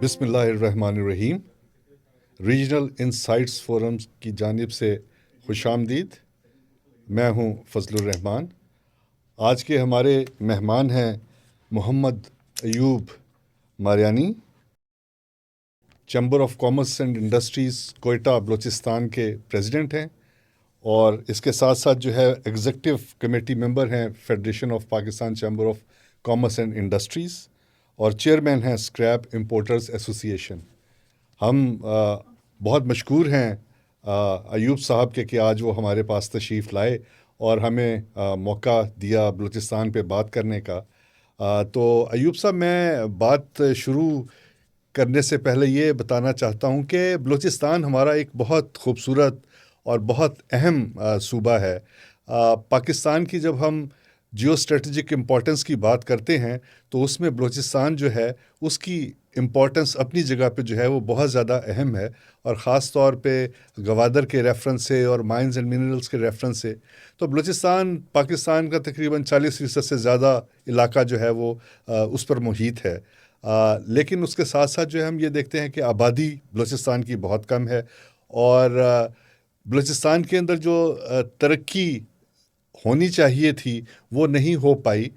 بسم اللہ الرحمن الرحیم۔ ریجنل انسائٹس فورم کی جانب سے خوش آمدید۔ میں ہوں فضل الرحمان۔ آج کے ہمارے مہمان ہیں Muhammad Ayub Mariani, chamber of commerce and industries Quetta Balochistan کے پریزیڈنٹ ہیں، اور اس کے ساتھ ساتھ جو ہے ایگزیکٹو کمیٹی ممبر ہیں federation of Pakistan chamber of commerce and industries, اور چیئرمین ہیں اسکریپ امپورٹرز ایسوسی ایشن۔ ہم بہت مشکور ہیں ایوب صاحب کے کہ آج وہ ہمارے پاس تشریف لائے اور ہمیں موقع دیا بلوچستان پہ بات کرنے کا۔ تو ایوب صاحب، میں بات شروع کرنے سے پہلے یہ بتانا چاہتا ہوں کہ بلوچستان ہمارا ایک بہت خوبصورت اور بہت اہم صوبہ ہے۔ پاکستان کی جب ہم جیو اسٹریٹجک امپورٹنس کی بات کرتے ہیں تو اس میں بلوچستان جو ہے اس کی امپورٹنس اپنی جگہ پہ جو ہے وہ بہت زیادہ اہم ہے، اور خاص طور پہ گوادر کے ریفرنس سے اور مائنز اینڈ منرلز کے ریفرنس سے تو بلوچستان پاکستان کا تقریباً 40% سے زیادہ علاقہ جو ہے وہ اس پر محیط ہے۔ لیکن اس کے ساتھ ساتھ جو ہے ہم یہ دیکھتے ہیں کہ آبادی بلوچستان کی بہت کم ہے، اور بلوچستان کے اندر جو ترقی ہونی چاہیے تھی وہ نہیں ہو پائی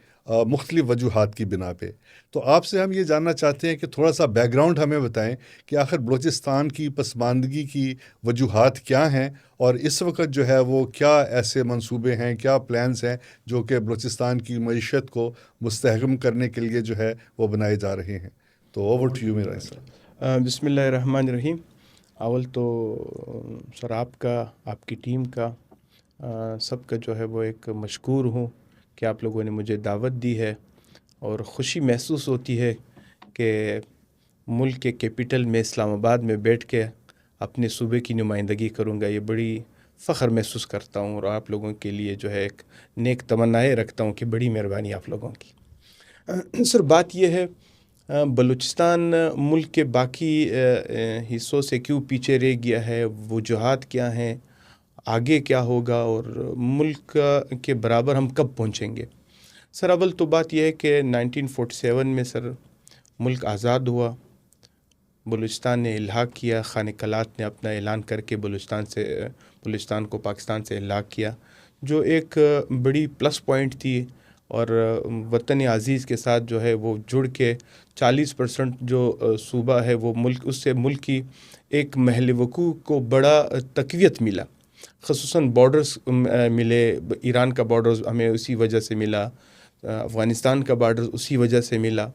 مختلف وجوہات کی بنا پہ۔ تو آپ سے ہم یہ جاننا چاہتے ہیں کہ تھوڑا سا بیک گراؤنڈ ہمیں بتائیں کہ آخر بلوچستان کی پسماندگی کی وجوہات کیا ہیں، اور اس وقت جو ہے وہ کیا ایسے منصوبے ہیں، کیا پلانز ہیں جو کہ بلوچستان کی معیشت کو مستحکم کرنے کے لیے جو ہے وہ بنائے جا رہے ہیں۔ تو اوور ٹو یو میرا صاحب۔ بسم اللہ الرحمن الرحیم۔ اول تو سر آپ کا، آپ کی ٹیم کا، سب کا جو ہے وہ ایک مشکور ہوں کہ آپ لوگوں نے مجھے دعوت دی ہے، اور خوشی محسوس ہوتی ہے کہ ملک کے کیپٹل میں اسلام آباد میں بیٹھ کے اپنے صوبے کی نمائندگی کروں گا۔ یہ بڑی فخر محسوس کرتا ہوں، اور آپ لوگوں کے لیے جو ہے ایک نیک تمنائیں رکھتا ہوں کہ بڑی مہربانی آپ لوگوں کی۔ سر بات یہ ہے، بلوچستان ملک کے باقی حصوں سے کیوں پیچھے رہ گیا ہے، وجوہات کیا ہیں، آگے کیا ہوگا، اور ملک کے برابر ہم کب پہنچیں گے۔ سر اول تو بات یہ ہے کہ 1947 میں سر ملک آزاد ہوا، بلوچستان نے الحاق کیا، خانہ کلات نے اپنا اعلان کر کے بلوچستان کو پاکستان سے الحاق کیا، جو ایک بڑی پلس پوائنٹ تھی، اور وطن عزیز کے ساتھ جو ہے وہ جڑ کے 40% جو صوبہ ہے وہ ملک، اس سے ملک کی ایک محل وقوع کو بڑا تقویت ملا، خصوصاً بارڈرز ملے۔ ایران کا بارڈرز ہمیں اسی وجہ سے ملا، افغانستان کا بارڈر اسی وجہ سے ملا۔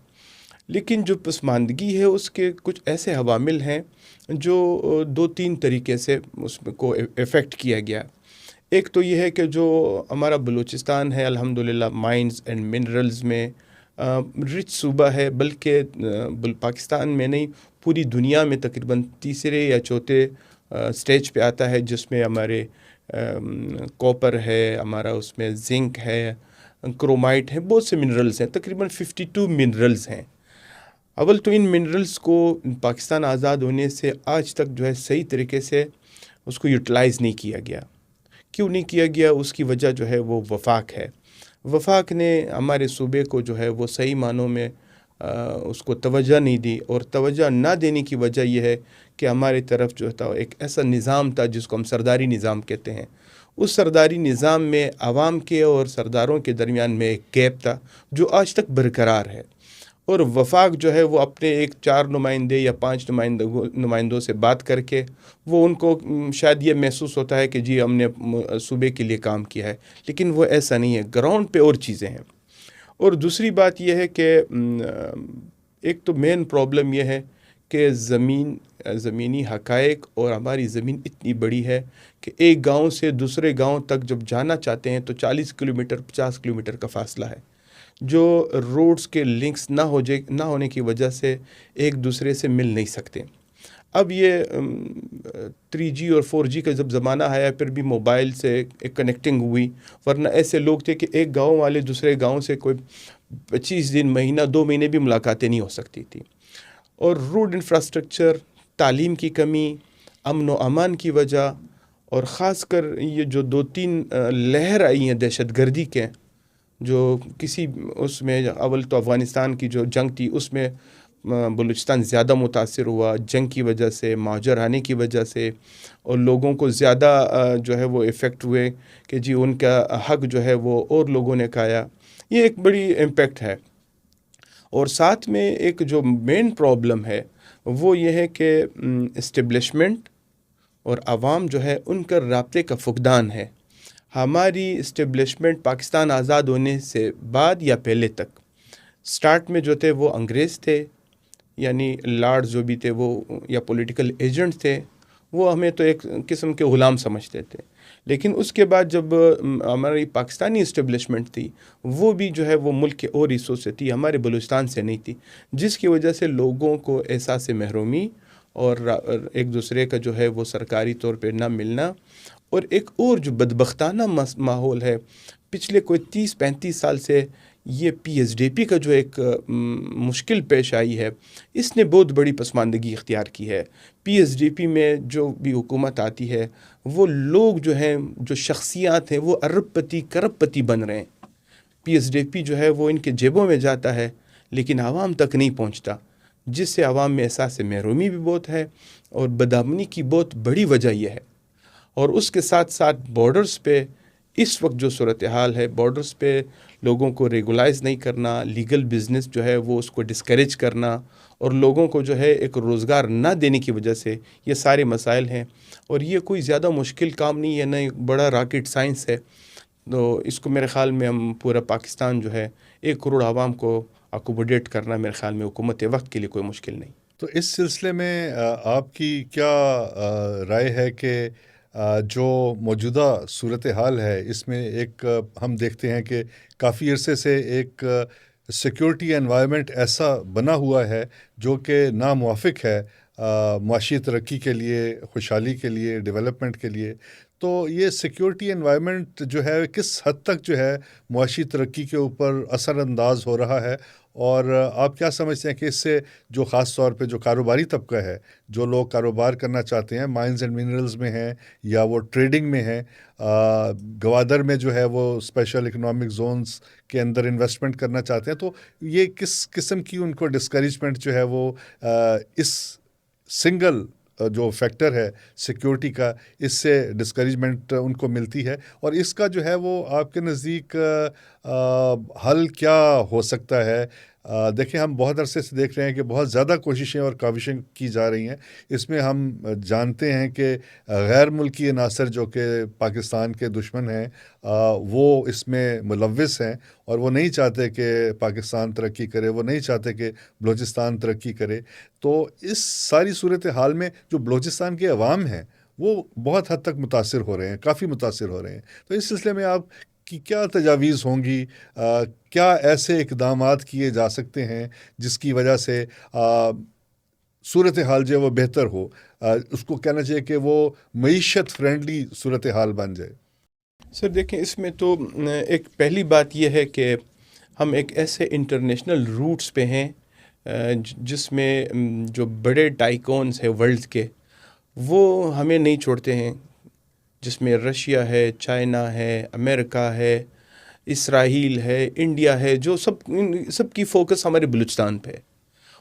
لیکن جو پسماندگی ہے اس کے کچھ ایسے عوامل ہیں جو 2-3 طریقے سے اس کو افیکٹ کیا گیا۔ ایک تو یہ ہے کہ جو ہمارا بلوچستان ہے الحمدللہ مائنز اینڈ منرلز میں رچ صوبہ ہے، بلکہ پاکستان میں نہیں پوری دنیا میں تقریباً تیسرے یا چوتھے سٹیج پہ آتا ہے، جس میں ہمارے کوپر ہے، ہمارا اس میں زنک ہے، کرومائٹ ہے، بہت سے منرلز ہیں، تقریباً 52 منرلز ہیں۔ اول تو ان منرلز کو پاکستان آزاد ہونے سے آج تک جو ہے صحیح طریقے سے اس کو یوٹیلائز نہیں کیا گیا۔ کیوں نہیں کیا گیا؟ اس کی وجہ جو ہے وہ وفاق ہے۔ وفاق نے ہمارے صوبے کو جو ہے وہ صحیح معنوں میں اس کو توجہ نہیں دی، اور توجہ نہ دینے کی وجہ یہ ہے کہ ہمارے طرف جو تھا ایک ایسا نظام تھا جس کو ہم سرداری نظام کہتے ہیں۔ اس سرداری نظام میں عوام کے اور سرداروں کے درمیان میں ایک گیپ تھا جو آج تک برقرار ہے، اور وفاق جو ہے وہ اپنے ایک 4 نمائندے یا 5 نمائندوں سے بات کر کے وہ ان کو شاید یہ محسوس ہوتا ہے کہ جی ہم نے صوبے کے لیے کام کیا ہے، لیکن وہ ایسا نہیں ہے، گراؤنڈ پہ اور چیزیں ہیں۔ اور دوسری بات یہ ہے کہ ایک تو مین پرابلم یہ ہے کہ زمینی حقائق، اور ہماری زمین اتنی بڑی ہے کہ ایک گاؤں سے دوسرے گاؤں تک جب جانا چاہتے ہیں تو 40 کلومیٹر 50 کلومیٹر کا فاصلہ ہے، جو روڈز کے لنکس نہ ہونے کی وجہ سے ایک دوسرے سے مل نہیں سکتے۔ اب یہ 3G اور 4G کا جب زمانہ آیا پھر بھی موبائل سے ایک کنیکٹنگ ہوئی، ورنہ ایسے لوگ تھے کہ ایک گاؤں والے دوسرے گاؤں سے کوئی 25 دن، مہینہ، 2 مہینے بھی ملاقاتیں نہیں ہو سکتی تھی۔ اور روڈ انفراسٹرکچر، تعلیم کی کمی، امن و امان کی وجہ، اور خاص کر یہ جو 2-3 لہر آئی ہیں دہشت گردی کے، جو کسی اس میں اول تو افغانستان کی جو جنگ تھی اس میں بلوچستان زیادہ متاثر ہوا جنگ کی وجہ سے، مہاجر آنے کی وجہ سے، اور لوگوں کو زیادہ جو ہے وہ افیکٹ ہوئے کہ جی ان کا حق جو ہے وہ اور لوگوں نے کھایا. یہ ایک بڑی امپیکٹ ہے. اور ساتھ میں ایک جو مین پرابلم ہے وہ یہ ہے کہ اسٹیبلشمنٹ اور عوام جو ہے ان کا رابطے کا فقدان ہے. ہماری اسٹیبلشمنٹ پاکستان آزاد ہونے سے بعد یا پہلے تک سٹارٹ میں جو تھے وہ انگریز تھے، یعنی لارڈ جو بھی تھے وہ یا پولیٹیکل ایجنٹ تھے، وہ ہمیں تو ایک قسم کے غلام سمجھتے تھے. لیکن اس کے بعد جب ہماری پاکستانی اسٹیبلشمنٹ تھی وہ بھی جو ہے وہ ملک کے اور حصوں سے تھی، ہمارے بلوچستان سے نہیں تھی، جس کی وجہ سے لوگوں کو احساس محرومی اور ایک دوسرے کا جو ہے وہ سرکاری طور پہ نہ ملنا، اور ایک اور جو بدبختانہ ماحول ہے پچھلے کوئی 30-35 سال سے یہ پی ایس ڈی پی کا جو ایک مشکل پیش آئی ہے، اس نے بہت بڑی پسماندگی اختیار کی ہے. پی ایس ڈی پی میں جو بھی حکومت آتی ہے وہ لوگ جو ہیں، جو شخصیات ہیں، وہ ارب پتی کرب پتی بن رہے ہیں. پی ایس ڈی پی جو ہے وہ ان کے جیبوں میں جاتا ہے لیکن عوام تک نہیں پہنچتا، جس سے عوام میں احساس محرومی بھی بہت ہے، اور بدامنی کی بہت بڑی وجہ یہ ہے. اور اس کے ساتھ ساتھ بارڈرز پہ اس وقت جو صورتحال ہے، بارڈرز پہ لوگوں کو ریگولائز نہیں کرنا، لیگل بزنس جو ہے وہ اس کو ڈسکریج کرنا، اور لوگوں کو جو ہے ایک روزگار نہ دینے کی وجہ سے یہ سارے مسائل ہیں. اور یہ کوئی زیادہ مشکل کام نہیں ہے، نہ ایک بڑا راکٹ سائنس ہے. تو اس کو میرے خیال میں ہم پورا پاکستان جو ہے 1 کروڑ عوام کو اکوموڈیٹ کرنا میرے خیال میں حکومت وقت کے لیے کوئی مشکل نہیں. تو اس سلسلے میں آپ کی کیا رائے ہے کہ جو موجودہ صورتحال ہے اس میں ایک ہم دیکھتے ہیں کہ کافی عرصے سے ایک سیکیورٹی انوائرمنٹ ایسا بنا ہوا ہے جو کہ ناموافق ہے معاشی ترقی کے لیے، خوشحالی کے لیے، ڈیولپمنٹ کے لیے. تو یہ سیکیورٹی انوائرمنٹ جو ہے کس حد تک جو ہے معاشی ترقی کے اوپر اثر انداز ہو رہا ہے، اور آپ کیا سمجھتے ہیں کہ اس سے جو خاص طور پہ جو کاروباری طبقہ ہے، جو لوگ کاروبار کرنا چاہتے ہیں، مائنز اینڈ منرلز میں ہیں یا وہ ٹریڈنگ میں ہیں، گوادر میں جو ہے وہ اسپیشل اکنامک زونز کے اندر انویسٹمنٹ کرنا چاہتے ہیں، تو یہ کس قسم کی ان کو ڈسکریجمنٹ جو ہے وہ اس سنگل جو فیکٹر ہے سیکیورٹی کا، اس سے ڈسکریجمنٹ ان کو ملتی ہے، اور اس کا جو ہے وہ آپ کے نزدیک حل کیا ہو سکتا ہے؟ دیکھیں ہم بہت عرصے سے دیکھ رہے ہیں کہ بہت زیادہ کوششیں اور کاوشیں کی جا رہی ہیں. اس میں ہم جانتے ہیں کہ غیر ملکی عناصر جو کہ پاکستان کے دشمن ہیں وہ اس میں ملوث ہیں، اور وہ نہیں چاہتے کہ پاکستان ترقی کرے، وہ نہیں چاہتے کہ بلوچستان ترقی کرے. تو اس ساری صورتحال میں جو بلوچستان کے عوام ہیں وہ بہت حد تک متاثر ہو رہے ہیں، کافی متاثر ہو رہے ہیں. تو اس سلسلے میں آپ کی کیا تجاویز ہوں گی؟ کیا ایسے اقدامات کیے جا سکتے ہیں جس کی وجہ سے صورتحال جو ہے وہ بہتر ہو؟ اس کو کہنا چاہیے کہ وہ معیشت فرینڈلی صورتحال بن جائے. سر دیکھیں، اس میں تو ایک پہلی بات یہ ہے کہ ہم ایک ایسے انٹرنیشنل روٹس پہ ہیں جس میں جو بڑے ٹائکونز ہیں ورلڈ کے وہ ہمیں نہیں چھوڑتے ہیں، جس میں رشیا ہے، چائنا ہے، امریکہ ہے، اسرائیل ہے، انڈیا ہے، جو سب کی فوکس ہمارے بلوچستان پہ ہے.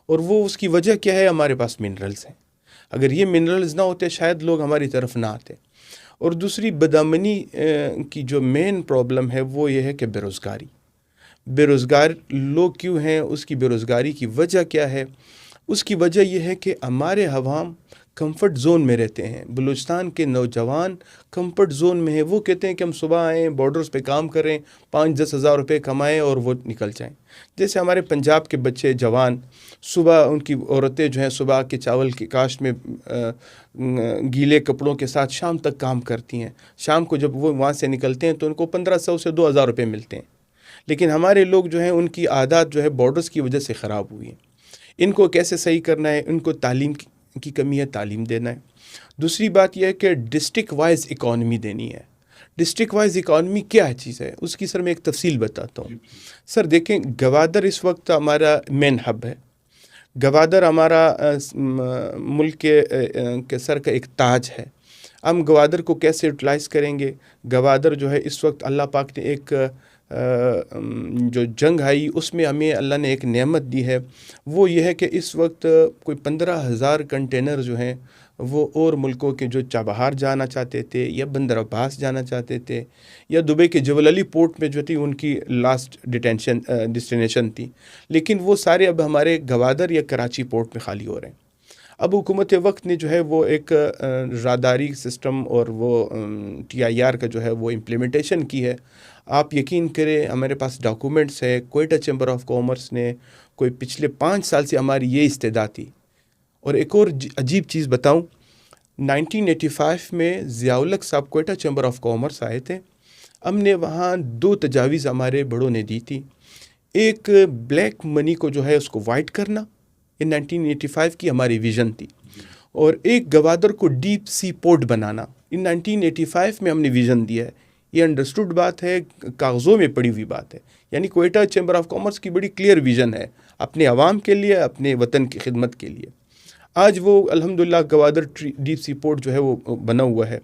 اور وہ اس کی وجہ کیا ہے؟ ہمارے پاس منرلز ہیں. اگر یہ منرلز نہ ہوتے شاید لوگ ہماری طرف نہ آتے. اور دوسری بدامنی کی جو مین پرابلم ہے وہ یہ ہے کہ بے روزگار لوگ کیوں ہیں؟ اس کی بے روزگاری کی وجہ کیا ہے؟ اس کی وجہ یہ ہے کہ ہمارے عوام کمفرٹ زون میں رہتے ہیں. بلوچستان کے نوجوان کمفرٹ زون میں ہیں. وہ کہتے ہیں کہ ہم صبح آئیں، بارڈرز پہ کام کریں، 5-10 ہزار روپے کمائیں اور وہ نکل جائیں. جیسے ہمارے پنجاب کے بچے جوان صبح، ان کی عورتیں جو ہیں صبح کے چاول کی کاشت میں گیلے کپڑوں کے ساتھ شام تک کام کرتی ہیں. شام کو جب وہ وہاں سے نکلتے ہیں تو ان کو 1500 سے 2000 روپے ملتے ہیں. لیکن ہمارے لوگ جو ہیں ان کی عادات جو ہے بارڈرز کی وجہ سے خراب ہوئی ہیں. ان کو کیسے صحیح کرنا ہے؟ ان کو تعلیم کی کمی ہے، تعلیم دینا ہے. دوسری بات یہ ہے کہ ڈسٹرکٹ وائز اکانومی دینی ہے. ڈسٹرکٹ وائز اکانومی کیا چیز ہے؟ اس کی سر میں ایک تفصیل بتاتا ہوں. سر دیکھیں، گوادر اس وقت ہمارا مین ہب ہے. گوادر ہمارا ملک کے سر کا ایک تاج ہے. ہم گوادر کو کیسے یوٹیلائز کریں گے؟ گوادر جو ہے اس وقت اللہ پاک نے ایک جو جنگ آئی اس میں ہمیں اللہ نے ایک نعمت دی ہے، وہ یہ ہے کہ اس وقت کوئی 15,000 کنٹینر جو ہیں وہ اور ملکوں کے جو باہر جانا چاہتے تھے یا بندر عباس جانا چاہتے تھے یا دبئی کے جبل علی پورٹ میں جو تھی ان کی لاسٹ ڈیسٹینیشن تھی، لیکن وہ سارے اب ہمارے گوادر یا کراچی پورٹ میں خالی ہو رہے ہیں۔ اب حکومت وقت نے جو ہے وہ ایک راداری سسٹم اور وہ TIR کا جو ہے وہ امپلیمنٹیشن کی ہے۔ آپ یقین کریں ہمارے پاس ڈاکومنٹس ہے، کوئٹہ چیمبر آف کامرس نے کوئی پچھلے 5 سال سے ہماری یہ استعداد تھی۔ اور ایک اور عجیب چیز بتاؤں، 1985 میں ضیاء الحق صاحب کوئٹہ چیمبر آف کامرس آئے تھے، ہم نے وہاں 2 تجاویز ہمارے بڑوں نے دی تھی۔ ایک بلیک منی کو جو ہے اس کو وائٹ کرنا، یہ 1985 کی ہماری ویژن تھی، اور ایک گوادر کو ڈیپ سی پورٹ بنانا، ان 1985 میں ہم نے ویژن دیا ہے۔ یہ انڈرسٹوڈ بات ہے، کاغذوں میں پڑی ہوئی بات ہے، یعنی کوئٹہ چیمبر آف کامرس کی بڑی کلیئر ویژن ہے اپنے عوام کے لیے، اپنے وطن کی خدمت کے لیے۔ آج وہ الحمدللہ گوادر ڈیپ سی پورٹ جو ہے وہ بنا ہوا ہے،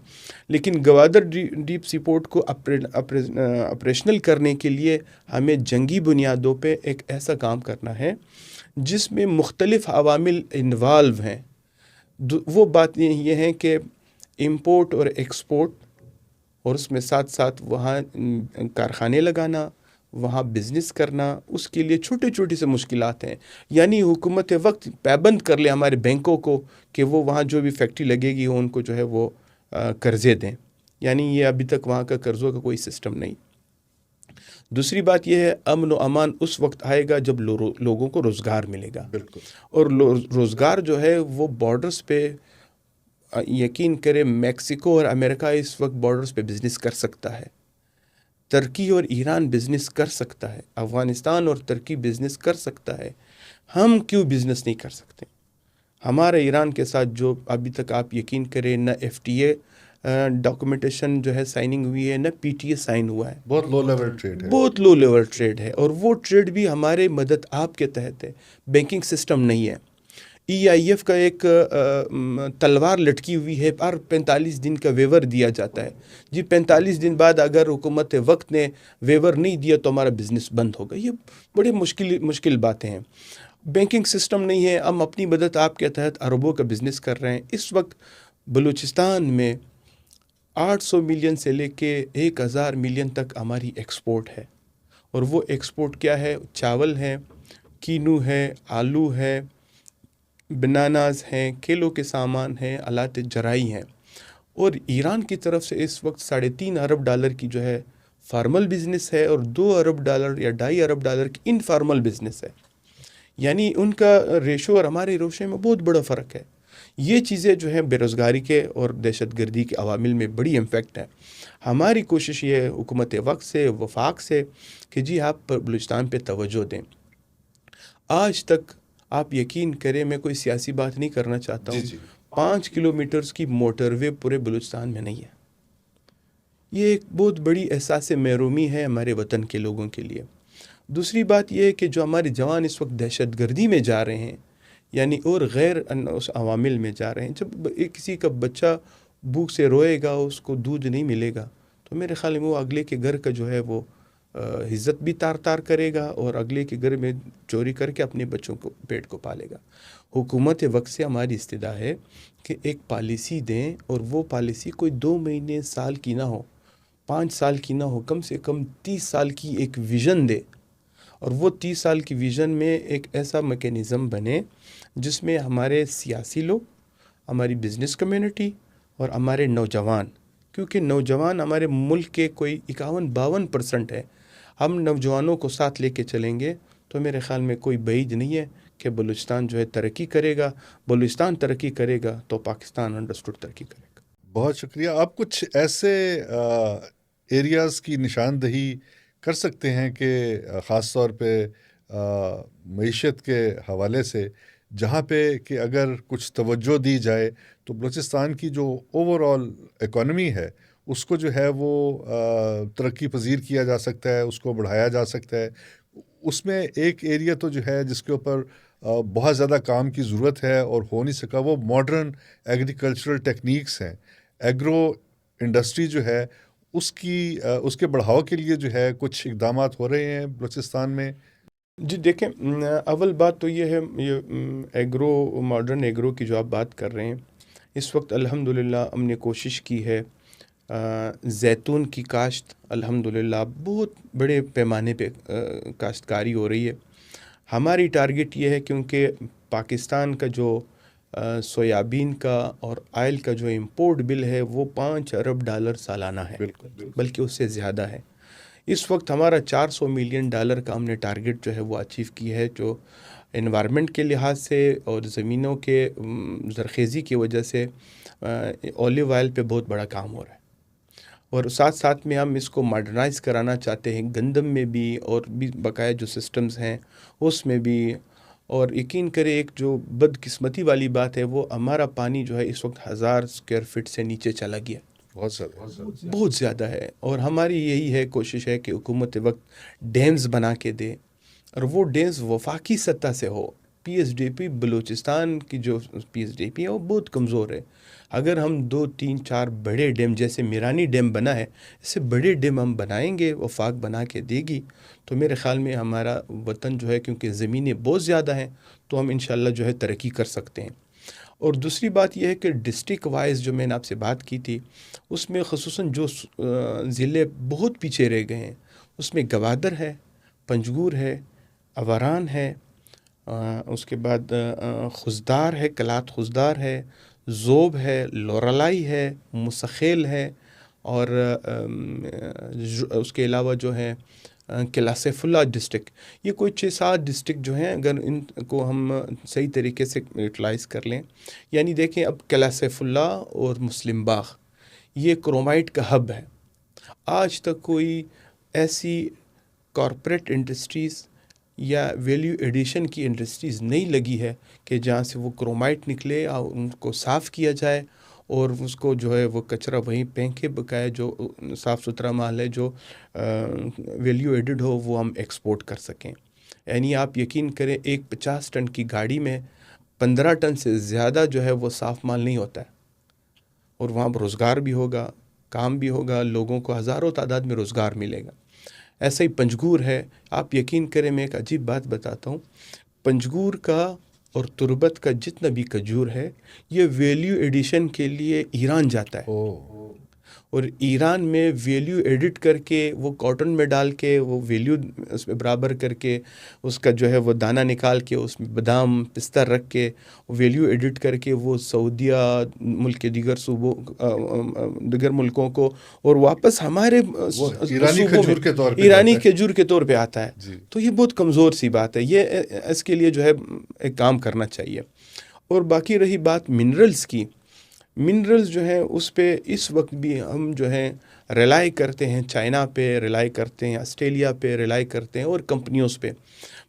لیکن گوادر ڈیپ سی پورٹ کو آپریشنل کرنے کے لیے ہمیں جنگی بنیادوں پہ ایک ایسا کام کرنا ہے جس میں مختلف عوامل انوالو ہیں۔ وہ بات یہ ہیں کہ امپورٹ اور ایکسپورٹ، اور اس میں ساتھ ساتھ وہاں کارخانے لگانا، وہاں بزنس کرنا، اس کے لیے چھوٹی چھوٹی سے مشکلات ہیں۔ یعنی حکومت وقت پابند کر لے ہمارے بینکوں کو کہ وہ وہاں جو بھی فیکٹری لگے گی ان کو جو ہے وہ قرضے دیں، یعنی یہ ابھی تک وہاں کا قرضوں کا کوئی سسٹم نہیں۔ دوسری بات یہ ہے، امن و امان اس وقت آئے گا جب لوگوں کو روزگار ملے گا، بالکل، اور روزگار جو ہے وہ بارڈرز پہ، یقین کرے میکسیکو اور امریکہ اس وقت بارڈرز پہ بزنس کر سکتا ہے، ترکی اور ایران بزنس کر سکتا ہے، افغانستان اور ترکی بزنس کر سکتا ہے، ہم کیوں بزنس نہیں کر سکتے؟ ہمارا ایران کے ساتھ جو ابھی تک آپ یقین کریں نہ FTA ڈاکومنٹیشن جو ہے سائننگ ہوئی ہے، نہ PTA سائن ہوا ہے، بہت لو لیول ٹریڈ ہے، بہت لو لیول ٹریڈ ہے، اور وہ ٹریڈ بھی ہمارے مدد آپ کے تحت ہے، بینکنگ سسٹم نہیں ہے۔ EIF کا ایک تلوار لٹکی ہوئی ہے، ہر 45 دن کا ویور دیا جاتا ہے، جی 45 دن بعد اگر حکومت وقت نے ویور نہیں دیا تو ہمارا بزنس بند ہوگا۔ یہ بڑے مشکل باتیں ہیں، بینکنگ سسٹم نہیں ہے، ہم اپنی مدد آپ کے تحت اربوں کا بزنس کر رہے ہیں۔ اس وقت بلوچستان میں 800 ملین سے لے کے 1000 ملین تک ہماری ایکسپورٹ ہے، اور وہ ایکسپورٹ کیا ہے؟ چاول ہے، کینو ہے، آلو ہے، بناناز ہیں، کھیلوں کے سامان ہیں، آلات جرائی ہیں۔ اور ایران کی طرف سے اس وقت $3.5 ارب کی جو ہے فارمل بزنس ہے، اور $2 ارب یا $2.5 ارب کی انفارمل بزنس ہے، یعنی ان کا ریشو اور ہمارے ریشو میں بہت بڑا فرق ہے۔ یہ چیزیں جو ہیں بے روزگاری کے اور دہشت گردی کے عوامل میں بڑی امپیکٹ ہے۔ ہماری کوشش یہ ہے حکومت وقت سے، وفاق سے، کہ جی آپ بلوچستان پہ توجہ دیں۔ آج تک آپ یقین کریں، میں کوئی سیاسی بات نہیں کرنا چاہتا ہوں، 5 کلومیٹرز کی موٹر وے پورے بلوچستان میں نہیں ہے۔ یہ ایک بہت بڑی احساس محرومی ہے ہمارے وطن کے لوگوں کے لیے۔ دوسری بات یہ ہے کہ جو ہمارے جوان اس وقت دہشت گردی میں جا رہے ہیں، یعنی اور غیر اس عوامل میں جا رہے ہیں، جب کسی کا بچہ بھوک سے روئے گا، اس کو دودھ نہیں ملے گا، تو میرے خیال میں وہ اگلے کے گھر کا جو ہے وہ عزت بھی تار کرے گا، اور اگلے کے گھر میں چوری کر کے اپنے بچوں کو پیٹ کو پالے گا۔ حکومت وقت سے ہماری استدعا ہے کہ ایک پالیسی دیں، اور وہ پالیسی کوئی 2 مہینے سال کی نہ ہو، 5 سال کی نہ ہو، کم سے کم 30 سال کی ایک ویژن دے، اور وہ 30 سال کی ویژن میں ایک ایسا میکینزم بنے جس میں ہمارے سیاسی لوگ، ہماری بزنس کمیونٹی اور ہمارے نوجوان، کیونکہ نوجوان ہمارے ملک کے کوئی 51-52% ہے، ہم نوجوانوں کو ساتھ لے کے چلیں گے تو میرے خیال میں کوئی بعید نہیں ہے کہ بلوچستان جو ہے ترقی کرے گا۔ بلوچستان ترقی کرے گا تو پاکستان انڈرسٹوڈ ترقی کرے گا۔ بہت شکریہ۔ آپ کچھ ایسے ایریاز کی نشاندہی کر سکتے ہیں کہ خاص طور پہ معیشت کے حوالے سے جہاں پہ کہ اگر کچھ توجہ دی جائے تو بلوچستان کی جو اوور آل اکانومی ہے اس کو جو ہے وہ ترقی پذیر کیا جا سکتا ہے، اس کو بڑھایا جا سکتا ہے۔ اس میں ایک ایریا تو جو ہے جس کے اوپر بہت زیادہ کام کی ضرورت ہے اور ہو نہیں سکا، وہ ماڈرن ایگریکلچرل ٹیکنیکس ہیں۔ ایگرو انڈسٹری جو ہے اس کے بڑھاؤ کے لیے جو ہے کچھ اقدامات ہو رہے ہیں بلوچستان میں؟ جی دیکھیں، اول بات تو یہ ہے، یہ ماڈرن ایگرو کی جو آپ بات کر رہے ہیں، اس وقت الحمدللہ ہم نے کوشش کی ہے، زیتون کی کاشت الحمدللہ بہت بڑے پیمانے پہ کاشتکاری ہو رہی ہے. ہماری ٹارگٹ یہ ہے، کیونکہ پاکستان کا جو سویابین کا اور آئل کا جو امپورٹ بل ہے وہ $5 ارب سالانہ ہے، بالکل بلکہ اس سے زیادہ ہے. اس وقت ہمارا $400 ملین کا ہم نے ٹارگٹ جو ہے وہ اچیو کی ہے، جو انوائرمنٹ کے لحاظ سے اور زمینوں کے زرخیزی کی وجہ سے اولیو آئل پہ بہت بڑا کام ہو رہا ہے. اور ساتھ ساتھ میں ہم اس کو ماڈرنائز کرانا چاہتے ہیں، گندم میں بھی، اور بھی بقایا جو سسٹمز ہیں اس میں بھی. اور یقین کرے، ایک جو بدقسمتی والی بات ہے، وہ ہمارا پانی جو ہے اس وقت 1000 اسکوائر فٹ سے نیچے چلا گیا، بہت زیادہ ہے. اور ہماری یہی ہے، کوشش ہے کہ حکومت وقت ڈیمز بنا کے دے، اور وہ ڈیمز وفاقی سطح سے ہو. P S D P Balochistan کی جو پی ایس ڈی پی ہے وہ بہت کمزور ہے. اگر ہم 2 3 4 بڑے ڈیم، جیسے میرانی ڈیم بنا ہے، اس سے بڑے ڈیم ہم بنائیں گے، وفاق بنا کے دے گی، تو میرے خیال میں ہمارا وطن جو ہے، کیونکہ زمینیں بہت زیادہ ہیں، تو ہم انشاءاللہ جو ہے ترقی کر سکتے ہیں. اور دوسری بات یہ ہے کہ ڈسٹرکٹ وائز جو میں نے آپ سے بات کی تھی، اس میں خصوصاً جو ضلع بہت پیچھے رہ گئے ہیں، اس میں گوادر ہے، پنجگور ہے، اوران ہے، اس کے بعد خزدار ہے، کلات خزدار ہے، زوب ہے، لورالائی ہے، مسخیل ہے، اور اس کے علاوہ جو ہے قلعہ سیف اللہ ڈسٹرکٹ. یہ کوئی 6-7 ڈسٹرکٹ جو ہیں، اگر ان کو ہم صحیح طریقے سے یوٹیلائز کر لیں، یعنی دیکھیں اب قلعہ سیف اللہ اور مسلم باغ یہ کرومائٹ کا ہب ہے. آج تک کوئی ایسی کارپوریٹ انڈسٹریز یا ویلیو ایڈیشن کی انڈسٹریز نہیں لگی ہے کہ جہاں سے وہ کرومائٹ نکلے اور ان کو صاف کیا جائے، اور اس کو جو ہے وہ کچرا وہیں پھینکے، بقایا جو صاف ستھرا مال ہے جو ویلیو ایڈڈ ہو وہ ہم ایکسپورٹ کر سکیں. یعنی آپ یقین کریں، ایک 50 ٹن کی گاڑی میں 15 ٹن سے زیادہ جو ہے وہ صاف مال نہیں ہوتا ہے، اور وہاں روزگار بھی ہوگا، کام بھی ہوگا، لوگوں کو ہزاروں تعداد میں روزگار ملے گا. ایسا ہی پنجگور ہے. آپ یقین کریں، میں ایک عجیب بات بتاتا ہوں، پنجگور کا اور تربت کا جتنا بھی کھجور ہے، یہ ویلیو ایڈیشن کے لیے ایران جاتا ہے، اور ایران میں ویلیو ایڈٹ کر کے وہ کاٹن میں ڈال کے وہ ویلیو اس میں برابر کر کے اس کا جو ہے وہ دانہ نکال کے اس میں بادام پستہ رکھ کے ویلیو ایڈٹ کر کے وہ سعودیہ ملک کے دیگر صوبوں دیگر ملکوں کو، اور واپس ہمارے ایرانی کھجور کے طور پہ آتا ہے. تو یہ بہت کمزور سی بات ہے. یہ اس کے لیے جو ہے ایک کام کرنا چاہیے. اور باقی رہی بات منرلز کی، منرلز جو ہیں اس پہ اس وقت بھی ہم جو ہیں ریلائی کرتے ہیں، چائنا پہ ریلائی کرتے ہیں، آسٹریلیا پہ ریلائی کرتے ہیں، اور کمپنیوں پہ،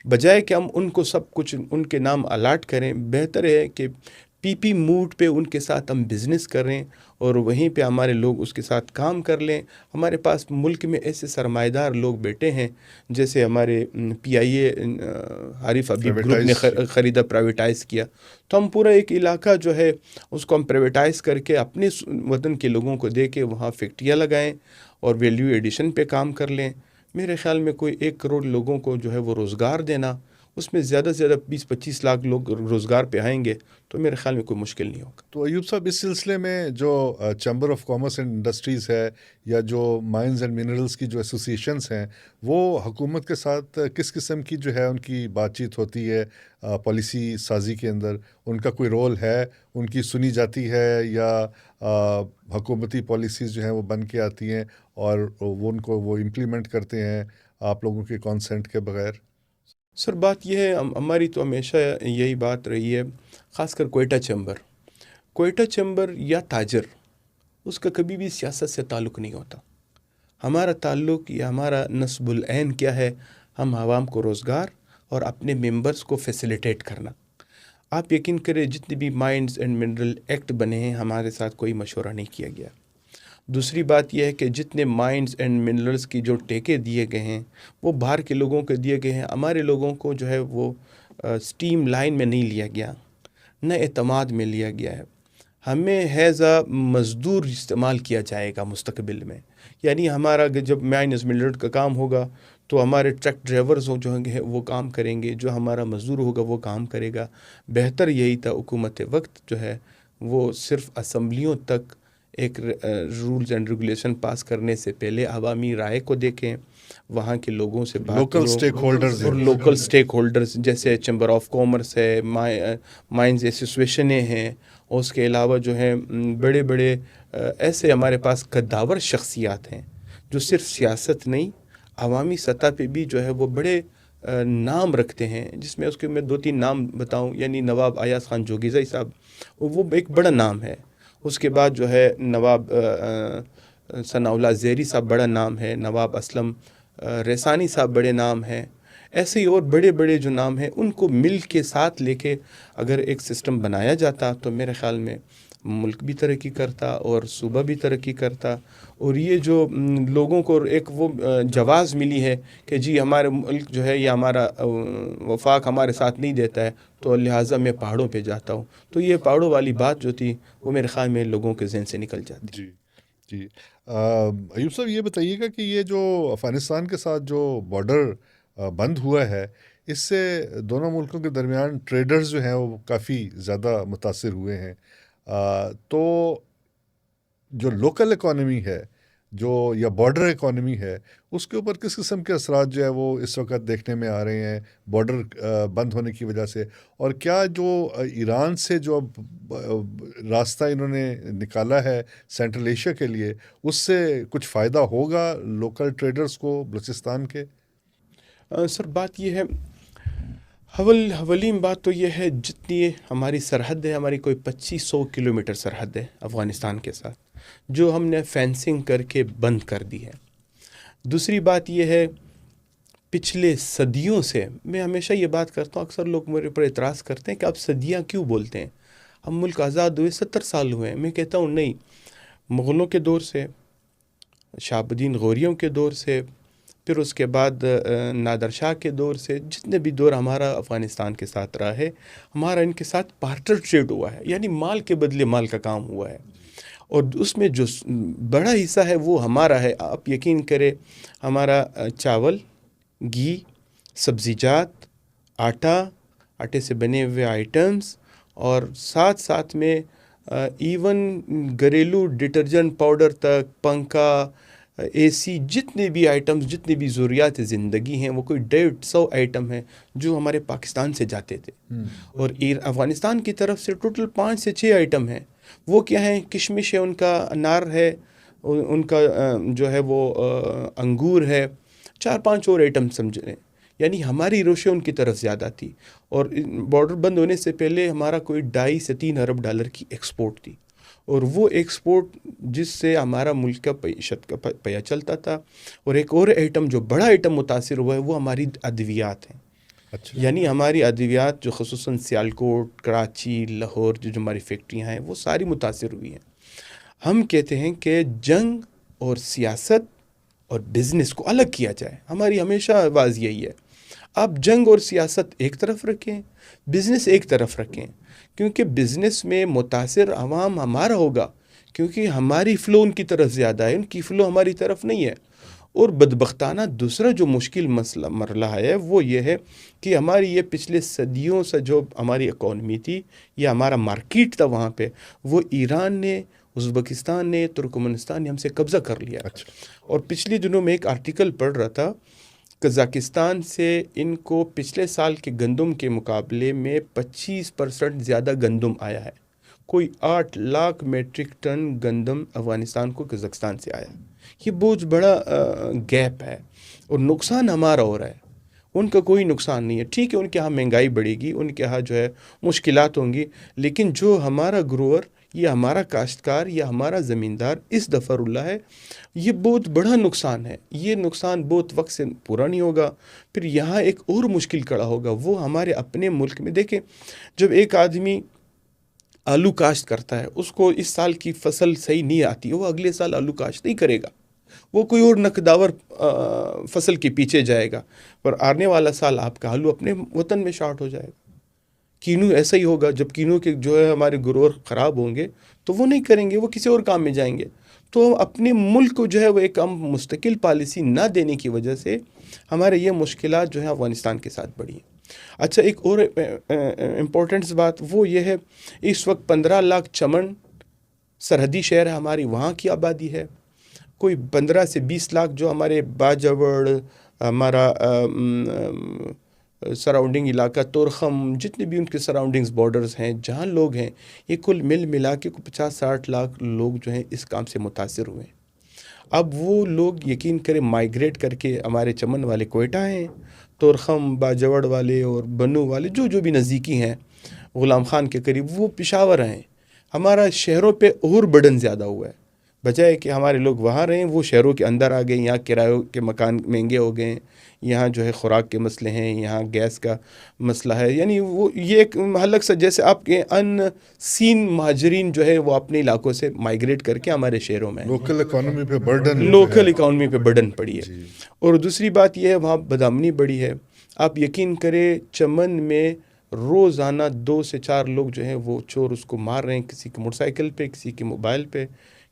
بجائے کہ ہم ان کو سب کچھ ان کے نام الاٹ کریں. بہتر ہے کہ پی پی موڈ پہ ان کے ساتھ ہم بزنس کریں، اور وہیں پہ ہمارے لوگ اس کے ساتھ کام کر لیں. ہمارے پاس ملک میں ایسے سرمایہ دار لوگ بیٹھے ہیں، جیسے ہمارے پی آئی اے حریف حبیب گروپ نے خریدا، پرائیویٹائز کیا، تو ہم پورا ایک علاقہ جو ہے اس کو ہم پرائیویٹائز کر کے اپنے وطن کے لوگوں کو دے کے وہاں فیکٹریاں لگائیں اور ویلیو ایڈیشن پہ کام کر لیں. میرے خیال میں کوئی 1 کروڑ لوگوں کو جو ہے وہ روزگار دینا، اس میں زیادہ سے زیادہ 20-25 لاکھ لوگ روزگار پہ آئیں گے، تو میرے خیال میں کوئی مشکل نہیں ہوگا. تو ایوب صاحب، اس سلسلے میں جو chamber of commerce and industries ہے، یا جو مائنز اینڈ منرلز کی جو ایسوسیشنز ہیں، وہ حکومت کے ساتھ کس قسم کی جو ہے ان کی بات چیت ہوتی ہے پالیسی سازی کے اندر؟ ان کا کوئی رول ہے؟ ان کی سنی جاتی ہے، یا حکومتی پالیسیز جو ہیں وہ بن کے آتی ہیں اور وہ ان کو وہ امپلیمنٹ کرتے ہیں آپ لوگوں کے کانسنٹ کے بغیر؟ سر بات یہ ہے، ہماری تو ہمیشہ یہی بات رہی ہے، خاص کر کوئٹہ چیمبر یا تاجر، اس کا کبھی بھی سیاست سے تعلق نہیں ہوتا. ہمارا تعلق یا ہمارا نصب العین کیا ہے؟ ہم عوام کو روزگار اور اپنے ممبرز کو فیسیلیٹیٹ کرنا. آپ یقین کریں، جتنے بھی مائنز اینڈ منرل ایکٹ بنے ہیں، ہمارے ساتھ کوئی مشورہ نہیں کیا گیا. دوسری بات یہ ہے کہ جتنے مائنز اینڈ منرلز کی جو ٹیکے دیے گئے ہیں وہ باہر کے لوگوں کو دیے گئے ہیں. ہمارے لوگوں کو جو ہے وہ سٹیم لائن میں نہیں لیا گیا، نہ اعتماد میں لیا گیا ہے. ہمیں ایز اے مزدور استعمال کیا جائے گا مستقبل میں. یعنی ہمارا جب مائنز ملٹ کا کام ہوگا تو ہمارے ٹرک ڈرائیورز جو ہوں گے وہ کام کریں گے, جو ہمارا مزدور ہوگا وہ کام کرے گا. بہتر یہی تھا حکومت وقت جو ہے وہ صرف اسمبلیوں تک ایک رولز اینڈ ریگولیشن پاس کرنے سے پہلے عوامی رائے کو دیکھیں, وہاں کے لوگوں سے بات لوکل اسٹیک ہولڈرز اور لوکل اسٹیک ہولڈرز جیسے چیمبر آف کامرس ہے, مائنز ایسوسیشنیں ہیں, اور اس کے علاوہ جو ہے بڑے بڑے ایسے ہمارے پاس قداور شخصیات ہیں جو صرف سیاست نہیں عوامی سطح پہ بھی جو ہے وہ بڑے نام رکھتے ہیں, جس میں اس کے میں 2-3 نام بتاؤں. یعنی نواب ایاز خان جوگیزئی صاحب, وہ ایک بڑا نام ہے. اس کے بعد جو ہے نواب ثناء اللہ زیری صاحب بڑا نام ہے, نواب اسلم ریسانی صاحب بڑے نام ہیں. ایسے ہی اور بڑے بڑے جو نام ہیں ان کو مل کے ساتھ لے کے اگر ایک سسٹم بنایا جاتا تو میرے خیال میں ملک بھی ترقی کرتا اور صوبہ بھی ترقی کرتا. اور یہ جو لوگوں کو ایک وہ جواز ملی ہے کہ جی ہمارے ملک جو ہے یہ ہمارا وفاق ہمارے ساتھ نہیں دیتا ہے تو لہٰذا میں پہاڑوں پہ جاتا ہوں, تو یہ پہاڑوں والی بات جو تھی وہ میرے خیال میں لوگوں کے ذہن سے نکل جاتی. جی جی. ایوب صاحب یہ بتائیے گا کہ یہ جو افغانستان کے ساتھ جو بارڈر بند ہوا ہے اس سے دونوں ملکوں کے درمیان ٹریڈرز جو ہیں وہ کافی زیادہ متاثر ہوئے ہیں, تو جو لوکل اکانومی ہے جو یا بارڈر اکانومی ہے اس کے اوپر کس قسم کے اثرات جو ہے وہ اس وقت دیکھنے میں آ رہے ہیں بارڈر بند ہونے کی وجہ سے, اور کیا جو ایران سے جو راستہ انہوں نے نکالا ہے سینٹرل ایشیا کے لیے اس سے کچھ فائدہ ہوگا لوکل ٹریڈرز کو بلوچستان کے؟ سر بات یہ ہے, اولین بات تو یہ ہے جتنی ہماری سرحد ہے, ہماری کوئی 2500 کلومیٹر سرحد ہے افغانستان کے ساتھ جو ہم نے فینسنگ کر کے بند کر دی ہے. دوسری بات یہ ہے پچھلے صدیوں سے, میں ہمیشہ یہ بات کرتا ہوں, اکثر لوگ میرے پر اعتراض کرتے ہیں کہ آپ صدیاں کیوں بولتے ہیں, ہم ملک آزاد ہوئے 70 سال ہوئے ہیں. میں کہتا ہوں نہیں, مغلوں کے دور سے, شہاب الدین غوریوں کے دور سے, پھر اس کے بعد نادر شاہ کے دور سے, جتنے بھی دور ہمارا افغانستان کے ساتھ رہا ہے ہمارا ان کے ساتھ بارٹر ٹریڈ ہوا ہے, یعنی مال کے بدلے مال کا کام ہوا ہے. اور اس میں جو بڑا حصہ ہے وہ ہمارا ہے. آپ یقین کریں ہمارا چاول, گھی, سبزیجات, آٹے سے بنے ہوئے آئٹمز, اور ساتھ میں ایون گھریلو ڈٹرجنٹ پاؤڈر تک, پنکھا, اے سی, جتنے بھی آئٹمز, جتنے بھی ضروریات زندگی ہیں وہ کوئی 150 آئٹم ہیں جو ہمارے پاکستان سے جاتے تھے. اور افغانستان کی طرف سے ٹوٹل 5 سے 6 آئٹم ہیں. وہ کیا ہیں؟ کشمش ہے, ان کا انار ہے, ان کا جو ہے وہ انگور ہے, 4-5 اور آئٹم سمجھ لیں. یعنی ہماری روشیں ان کی طرف زیادہ تھی. اور بارڈر بند ہونے سے پہلے ہمارا کوئی 2.5 سے 3 ارب ڈالر کی ایکسپورٹ تھی, اور وہ ایکسپورٹ جس سے ہمارا ملک کا معیشت کا پیا چلتا تھا. اور ایک اور آئٹم جو بڑا آئٹم متاثر ہوا ہے وہ ہماری ادویات ہیں. اچھا. یعنی ہماری ادویات جو خصوصاً سیالکوٹ, کراچی, لاہور جو ہماری فیکٹریاں ہیں وہ ساری متاثر ہوئی ہیں. ہم کہتے ہیں کہ جنگ اور سیاست اور بزنس کو الگ کیا جائے. ہماری ہمیشہ آواز یہی ہے, آپ جنگ اور سیاست ایک طرف رکھیں, بزنس ایک طرف رکھیں, کیونکہ بزنس میں متاثر عوام ہمارا ہوگا کیونکہ ہماری فلو ان کی طرف زیادہ ہے, ان کی فلو ہماری طرف نہیں ہے. اور بدبختانہ دوسرا جو مشکل مرحلہ ہے وہ یہ ہے کہ ہماری یہ پچھلے صدیوں سے جو ہماری اکانومی تھی یا ہمارا مارکیٹ تھا وہاں پہ, وہ ایران نے, ازبکستان نے, ترکمنستان نے ہم سے قبضہ کر لیا. اچھا. اور پچھلے دنوں میں ایک آرٹیکل پڑھ رہا تھا, قزاقستان سے ان کو پچھلے سال کے گندم کے مقابلے میں 25% زیادہ گندم آیا ہے. کوئی 8 لاکھ میٹرک ٹن گندم افغانستان کو قزاقستان سے آیا. یہ بہت بڑا گیپ ہے, اور نقصان ہمارا ہو رہا ہے, ان کا کوئی نقصان نہیں ہے. ٹھیک ہے ان کے ہاں مہنگائی بڑھے گی, ان کے ہاں جو ہے مشکلات ہوں گی, لیکن جو ہمارا گروور یا ہمارا کاشتکار یا ہمارا زمیندار اس دفعہ رلا ہے, یہ بہت بڑا نقصان ہے. یہ نقصان بہت وقت سے پورا نہیں ہوگا. پھر یہاں ایک اور مشکل کھڑا ہوگا, وہ ہمارے اپنے ملک میں. دیکھیں جب ایک آدمی آلو کاشت کرتا ہے, اس کو اس سال کی فصل صحیح نہیں آتی, وہ اگلے سال آلو کاشت نہیں کرے گا, وہ کوئی اور نقداور فصل کے پیچھے جائے گا, پر آنے والا سال آپ کا آلو اپنے وطن میں شارٹ ہو جائے گا. کینو ایسا ہی ہوگا، جب کینو کے جو ہے ہمارے گروہ خراب ہوں گے تو وہ نہیں کریں گے، وہ کسی اور کام میں جائیں گے. تو اپنے ملک کو جو ہے وہ ایک مستقل پالیسی نہ دینے کی وجہ سے ہمارے یہ مشکلات جو ہیں افغانستان کے ساتھ بڑھی ہیں. اچھا، ایک اور امپورٹنٹ بات وہ یہ ہے، اس وقت 15 لاکھ چمن سرحدی شہر ہے ہماری، وہاں کی آبادی ہے. کوئی 15 سے 20 لاکھ جو ہمارے باجوڑ، ہمارا سراؤنڈنگ علاقہ تورخم، جتنے بھی ان کے سراؤنڈنگز بارڈرز ہیں جہاں لوگ ہیں، یہ کل ملا کے 50-60 لاکھ لوگ جو ہیں اس کام سے متاثر ہوئے ہیں. اب وہ لوگ یقین کریں مائیگریٹ کر کے ہمارے چمن والے کوئٹہ ہیں، تورخم، باجوڑ والے اور بنو والے جو بھی نزدیکی ہیں غلام خان کے قریب، وہ پشاور ہیں. ہمارا شہروں پہ اور برڈن زیادہ ہوا ہے، بجائے کہ ہمارے لوگ وہاں رہیں وہ شہروں کے اندر آ گئے. یہاں کرایوں کے مکان مہنگے ہو گئے ہیں، یہاں جو ہے خوراک کے مسئلے ہیں، یہاں گیس کا مسئلہ ہے. یعنی وہ یہ ایک حلق سا جیسے آپ کے ان سین مہاجرین جو ہے وہ اپنے علاقوں سے مائیگریٹ کر کے ہمارے شہروں میں لوکل اکانومی پہ برڈن، لوکل اکانومی پہ برڈن پڑی ہے. اور دوسری بات یہ ہے وہاں بدامنی بڑی ہے. آپ یقین کریں چمن میں روزانہ 2 سے 4 لوگ جو ہیں وہ چور اس کو مار رہے ہیں، کسی کے موٹر سائیکل پہ، کسی کے موبائل پہ،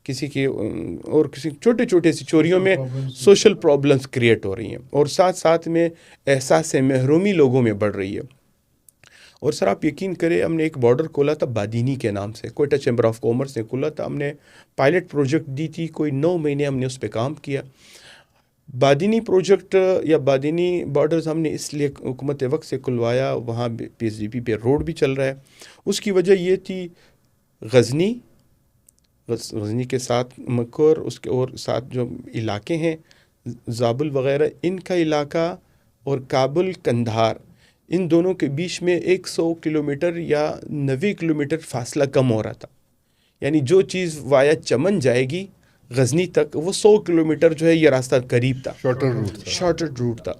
کسی کے اور کسی چھوٹے سی چوریوں میں سوشل پرابلمس کریٹ ہو رہی ہیں. اور ساتھ میں احساس محرومی لوگوں میں بڑھ رہی ہے. اور سر آپ یقین کریں ہم نے ایک بارڈر کھولا تھا بادینی کے نام سے، کوئٹہ چیمبر آف کامرس نے کھولا تھا. ہم نے پائلٹ پروجیکٹ دی تھی، کوئی 9 مہینے ہم نے اس پہ کام کیا. بادینی پروجیکٹ یا بادینی بارڈرز ہم نے اس لیے حکومت وقت سے کھلوایا، وہاں PSDP پہ روڈ بھی چل رہا ہے. اس کی وجہ یہ تھی غزنی کے ساتھ مکر، اس کے اور ساتھ جو علاقے ہیں زابل وغیرہ، ان کا علاقہ اور کابل کندھار، ان دونوں کے بیچ میں 100 کلومیٹر یا 90 کلومیٹر فاصلہ کم ہو رہا تھا. یعنی جو چیز وایا چمن جائے گی غزنی تک، وہ 100 کلومیٹر جو ہے یہ راستہ قریب تھا، شارٹر روٹ تھا.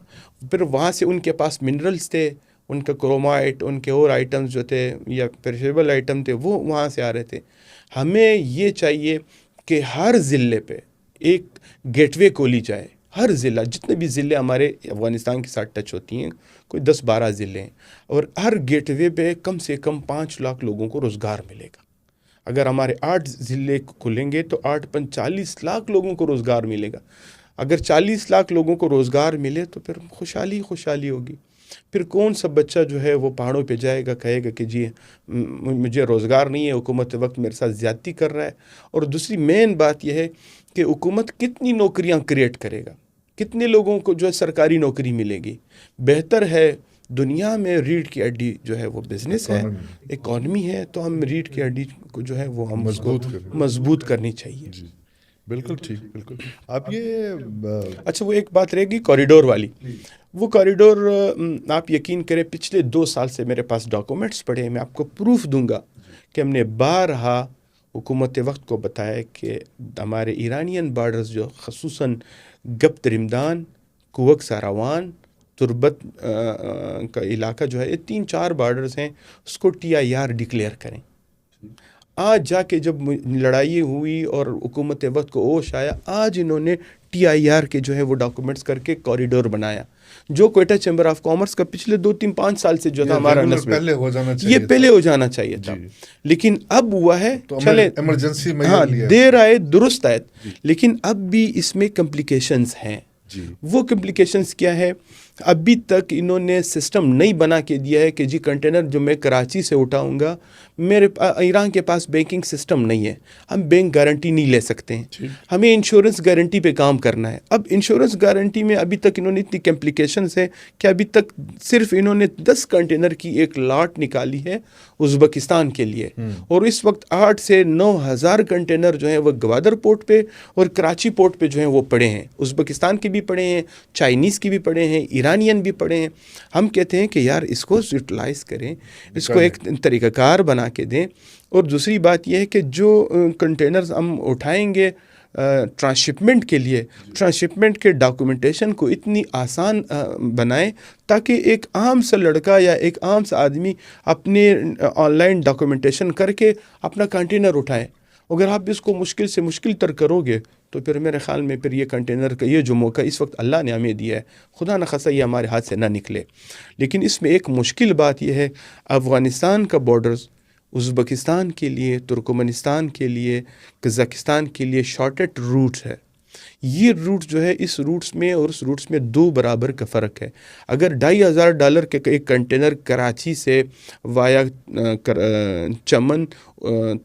پھر وہاں سے ان کے پاس منرلز تھے، ان کا کرومائٹ، ان کے اور آئٹمز جو تھے یا پیریشیبل آئٹم تھے وہ وہاں سے آ رہے تھے. ہمیں یہ چاہیے کہ ہر ضلع پہ ایک گیٹ وے کھولی جائے. ہر ضلع، جتنے بھی ضلع ہمارے افغانستان کے ساتھ ٹچ ہوتی ہیں، کوئی 10-12 ضلع ہیں، اور ہر گیٹ وے پہ کم سے کم 5 لاکھ لوگوں کو روزگار ملے گا. اگر ہمارے 8 ضلع کھلیں گے تو 8×5 40 لاکھ لوگوں کو روزگار ملے گا. اگر 40 لاکھ لوگوں کو روزگار ملے تو پھر خوشحالی ہوگی. پھر کون سا بچہ جو ہے وہ پہاڑوں پہ جائے گا، کہے گا کہ جی مجھے روزگار نہیں ہے، حکومت وقت میرے ساتھ زیادتی کر رہا ہے. اور دوسری مین بات یہ ہے کہ حکومت کتنی نوکریاں کریٹ کرے گا، کتنے لوگوں کو جو ہے سرکاری نوکری ملے گی. بہتر ہے دنیا میں ریڑھ کی ہڈی جو ہے وہ بزنس ہے، اکانومی ہے، تو ہم ریڑھ کی ہڈی کو جو ہے وہ ہم مضبوط کرنی چاہیے. جی بالکل ٹھیک، بالکل. آپ یہ اچھا وہ ایک بات رہے گی کوریڈور والی. وہ کوریڈور آپ یقین کریں پچھلے 2 سال سے میرے پاس ڈاکومنٹس پڑے ہیں، میں آپ کو پروف دوں گا کہ ہم نے بارہا حکومت وقت کو بتایا کہ ہمارے ایرانین بارڈرز جو خصوصاً گپت رمدان، کوک ساراوان، تربت کا علاقہ جو ہے، یہ 3-4 بارڈرز ہیں، اس کو TIR ڈکلیئر کریں. آج جا کے جب لڑائی ہوئی اور حکومت وقت کو ہوش آیا، آج انہوں نے TIR کے جو ہے وہ ڈاکومنٹس کر کے کوریڈور بنایا، جو کوئٹہ چیمبر آف کامرس کا پچھلے 2-3-5 سال سے جو تھا ہمارا نسل، یہ پہلے ہو جانا چاہیے تھا. لیکن اب ہوا ہے، چلے ایمرجنسی میں دیر آئے درست آئے، لیکن اب بھی اس میں کمپلیکیشنز ہیں. وہ کمپلیکیشنز کیا ہے؟ ابھی تک انہوں نے سسٹم نہیں بنا کے دیا ہے کہ جی کنٹینر جو میں کراچی سے اٹھاؤں گا، میرے ایران کے پاس بینکنگ سسٹم نہیں ہے، ہم بینک گارنٹی نہیں لے سکتے ہیں، ہمیں انشورنس گارنٹی پہ کام کرنا ہے. اب انشورنس گارنٹی میں ابھی تک انہوں نے اتنی کمپلیکیشنز ہے کہ ابھی تک صرف انہوں نے 10 کنٹینر کی ایک لاٹ نکالی ہے ازبکستان کے لیے، اور اس وقت 8 سے 9 ہزار کنٹینر جو ہیں وہ گوادر پورٹ پہ اور کراچی پورٹ پہ جو ہیں وہ پڑے ہیں. ازبکستان کے بھی پڑے ہیں، چائنیز کے بھی پڑے ہیں، ایرانین بھی پڑے ہیں. ہم کہتے ہیں کہ یار اس کو یوٹیلائز کریں، اس کو ایک طریقہ کار بنا کے دیں. اور دوسری بات یہ ہے کہ جو کنٹینرز ہم اٹھائیں گے ٹرانسشپمنٹ کے لیے، ٹرانسشپمنٹ کے ڈاکومنٹیشن کو اتنی آسان بنائیں تاکہ ایک عام سا لڑکا یا ایک عام سا آدمی اپنے آن لائن ڈاکومنٹیشن کر کے اپنا کنٹینر اٹھائے. اگر آپ اس کو مشکل سے مشکل تر کرو گے تو پھر میرے خیال میں پھر یہ کنٹینر کا یہ جو موقع اس وقت اللہ نے ہمیں دیا ہے، خدا نخواستہ یہ ہمارے ہاتھ سے نہ نکلے. لیکن اس میں ایک مشکل بات یہ ہے، افغانستان کا بارڈرز ازبکستان کے لیے، ترکمنستان کے لیے، قزاقستان کے لیے شارٹیٹ روٹ ہے. یہ روٹ جو ہے، اس روٹس میں اور اس روٹس میں 2 برابر کا فرق ہے. اگر $2,500 کے ایک کنٹینر کراچی سے وایا چمن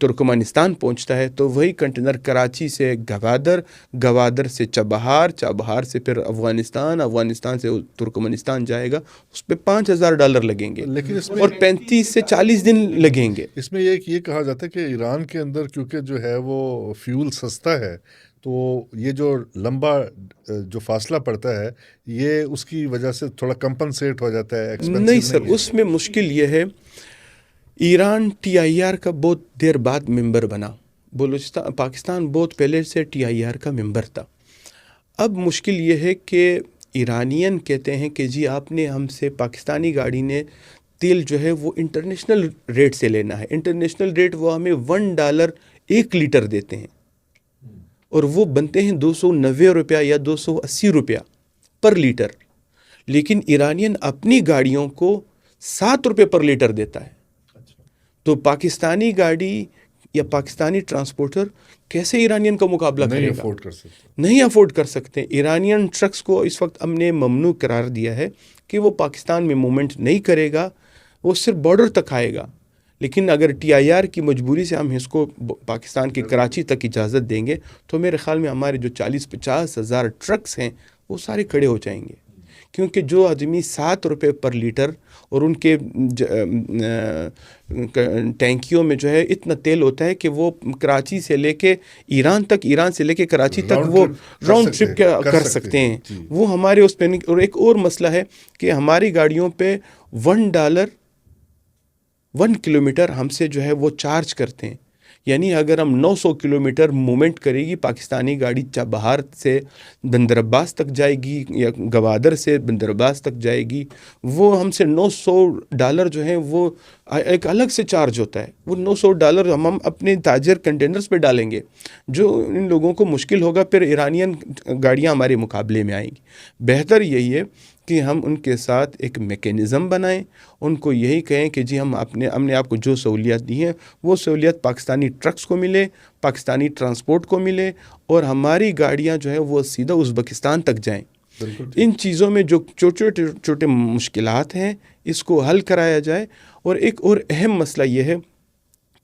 ترکمانستان پہنچتا ہے، تو وہی کنٹینر کراچی سے گوادر، گوادر سے چابہار، چابہار سے پھر افغانستان، افغانستان سے ترکمانستان جائے گا، اس پہ $5,000 لگیں گے، لیکن اس میں اور 35 سے 40 دن لگیں گے. اس میں یہ کہا جاتا ہے کہ ایران کے اندر کیونکہ جو ہے وہ فیول سستا ہے، تو یہ جو لمبا جو فاصلہ پڑتا ہے، یہ اس کی وجہ سے تھوڑا کمپنسیٹ ہو جاتا ہے. نہیں سر، اس میں مشکل یہ ہے، ایران TIR کا بہت دیر بعد ممبر بنا. بلوچستان، پاکستان بہت پہلے سے TIR کا ممبر تھا. اب مشکل یہ ہے کہ ایرانین کہتے ہیں کہ جی آپ نے ہم سے، پاکستانی گاڑی نے تیل جو ہے وہ انٹرنیشنل ریٹ سے لینا ہے. انٹرنیشنل ریٹ وہ ہمیں $1 1 لیٹر دیتے ہیں، اور وہ بنتے ہیں $290 یا $280 پر لیٹر. لیکن ایرانین اپنی گاڑیوں کو $7 پر لیٹر دیتا ہے. تو پاکستانی گاڑی یا پاکستانی ٹرانسپورٹر کیسے ایرانین کا مقابلہ کرے گا؟ نہیں افورڈ کر سکتے. ایرانین ٹرکس کو اس وقت ہم نے ممنوع قرار دیا ہے کہ وہ پاکستان میں موومنٹ نہیں کرے گا، وہ صرف بارڈر تک آئے گا. لیکن اگر TIR کی مجبوری سے ہم اس کو پاکستان کی کراچی تک اجازت دیں گے، تو میرے خیال میں ہمارے جو 40-50 ہزار ٹرکس ہیں وہ سارے کھڑے ہو جائیں گے. کیونکہ جو آدمی $7 پر لیٹر، اور ان کے ٹینکیوں میں جو ہے اتنا تیل ہوتا ہے کہ وہ کراچی سے لے کے ایران تک، ایران سے لے کے کراچی تک وہ راؤنڈ ٹرپ کر سکتے ہیں. وہ ہمارے اس پہ. اور ایک اور مسئلہ ہے کہ ہماری گاڑیوں پہ $1 1 کلومیٹر ہم سے جو ہے وہ چارج کرتے ہیں. یعنی اگر ہم 900 کلومیٹر موومنٹ کرے گی پاکستانی گاڑی، چابہار سے بندر عباس تک جائے گی یا گوادر سے بندر عباس تک جائے گی، وہ ہم سے $900 جو ہیں وہ ایک الگ سے چارج ہوتا ہے. وہ $900 ہم اپنے تاجر کنٹینرز پہ ڈالیں گے، جو ان لوگوں کو مشکل ہوگا. پھر ایرانین گاڑیاں ہمارے مقابلے میں آئیں گی. بہتر یہی ہے کہ ہم ان کے ساتھ ایک میکینزم بنائیں، ان کو یہی کہیں کہ جی ہم نے آپ کو جو سہولیات دی ہیں وہ سہولیات پاکستانی ٹرکس کو ملے، پاکستانی ٹرانسپورٹ کو ملے، اور ہماری گاڑیاں جو ہے وہ سیدھا ازبکستان تک جائیں. ان چیزوں میں جو چھوٹے مشکلات ہیں اس کو حل کرایا جائے. اور ایک اور اہم مسئلہ یہ ہے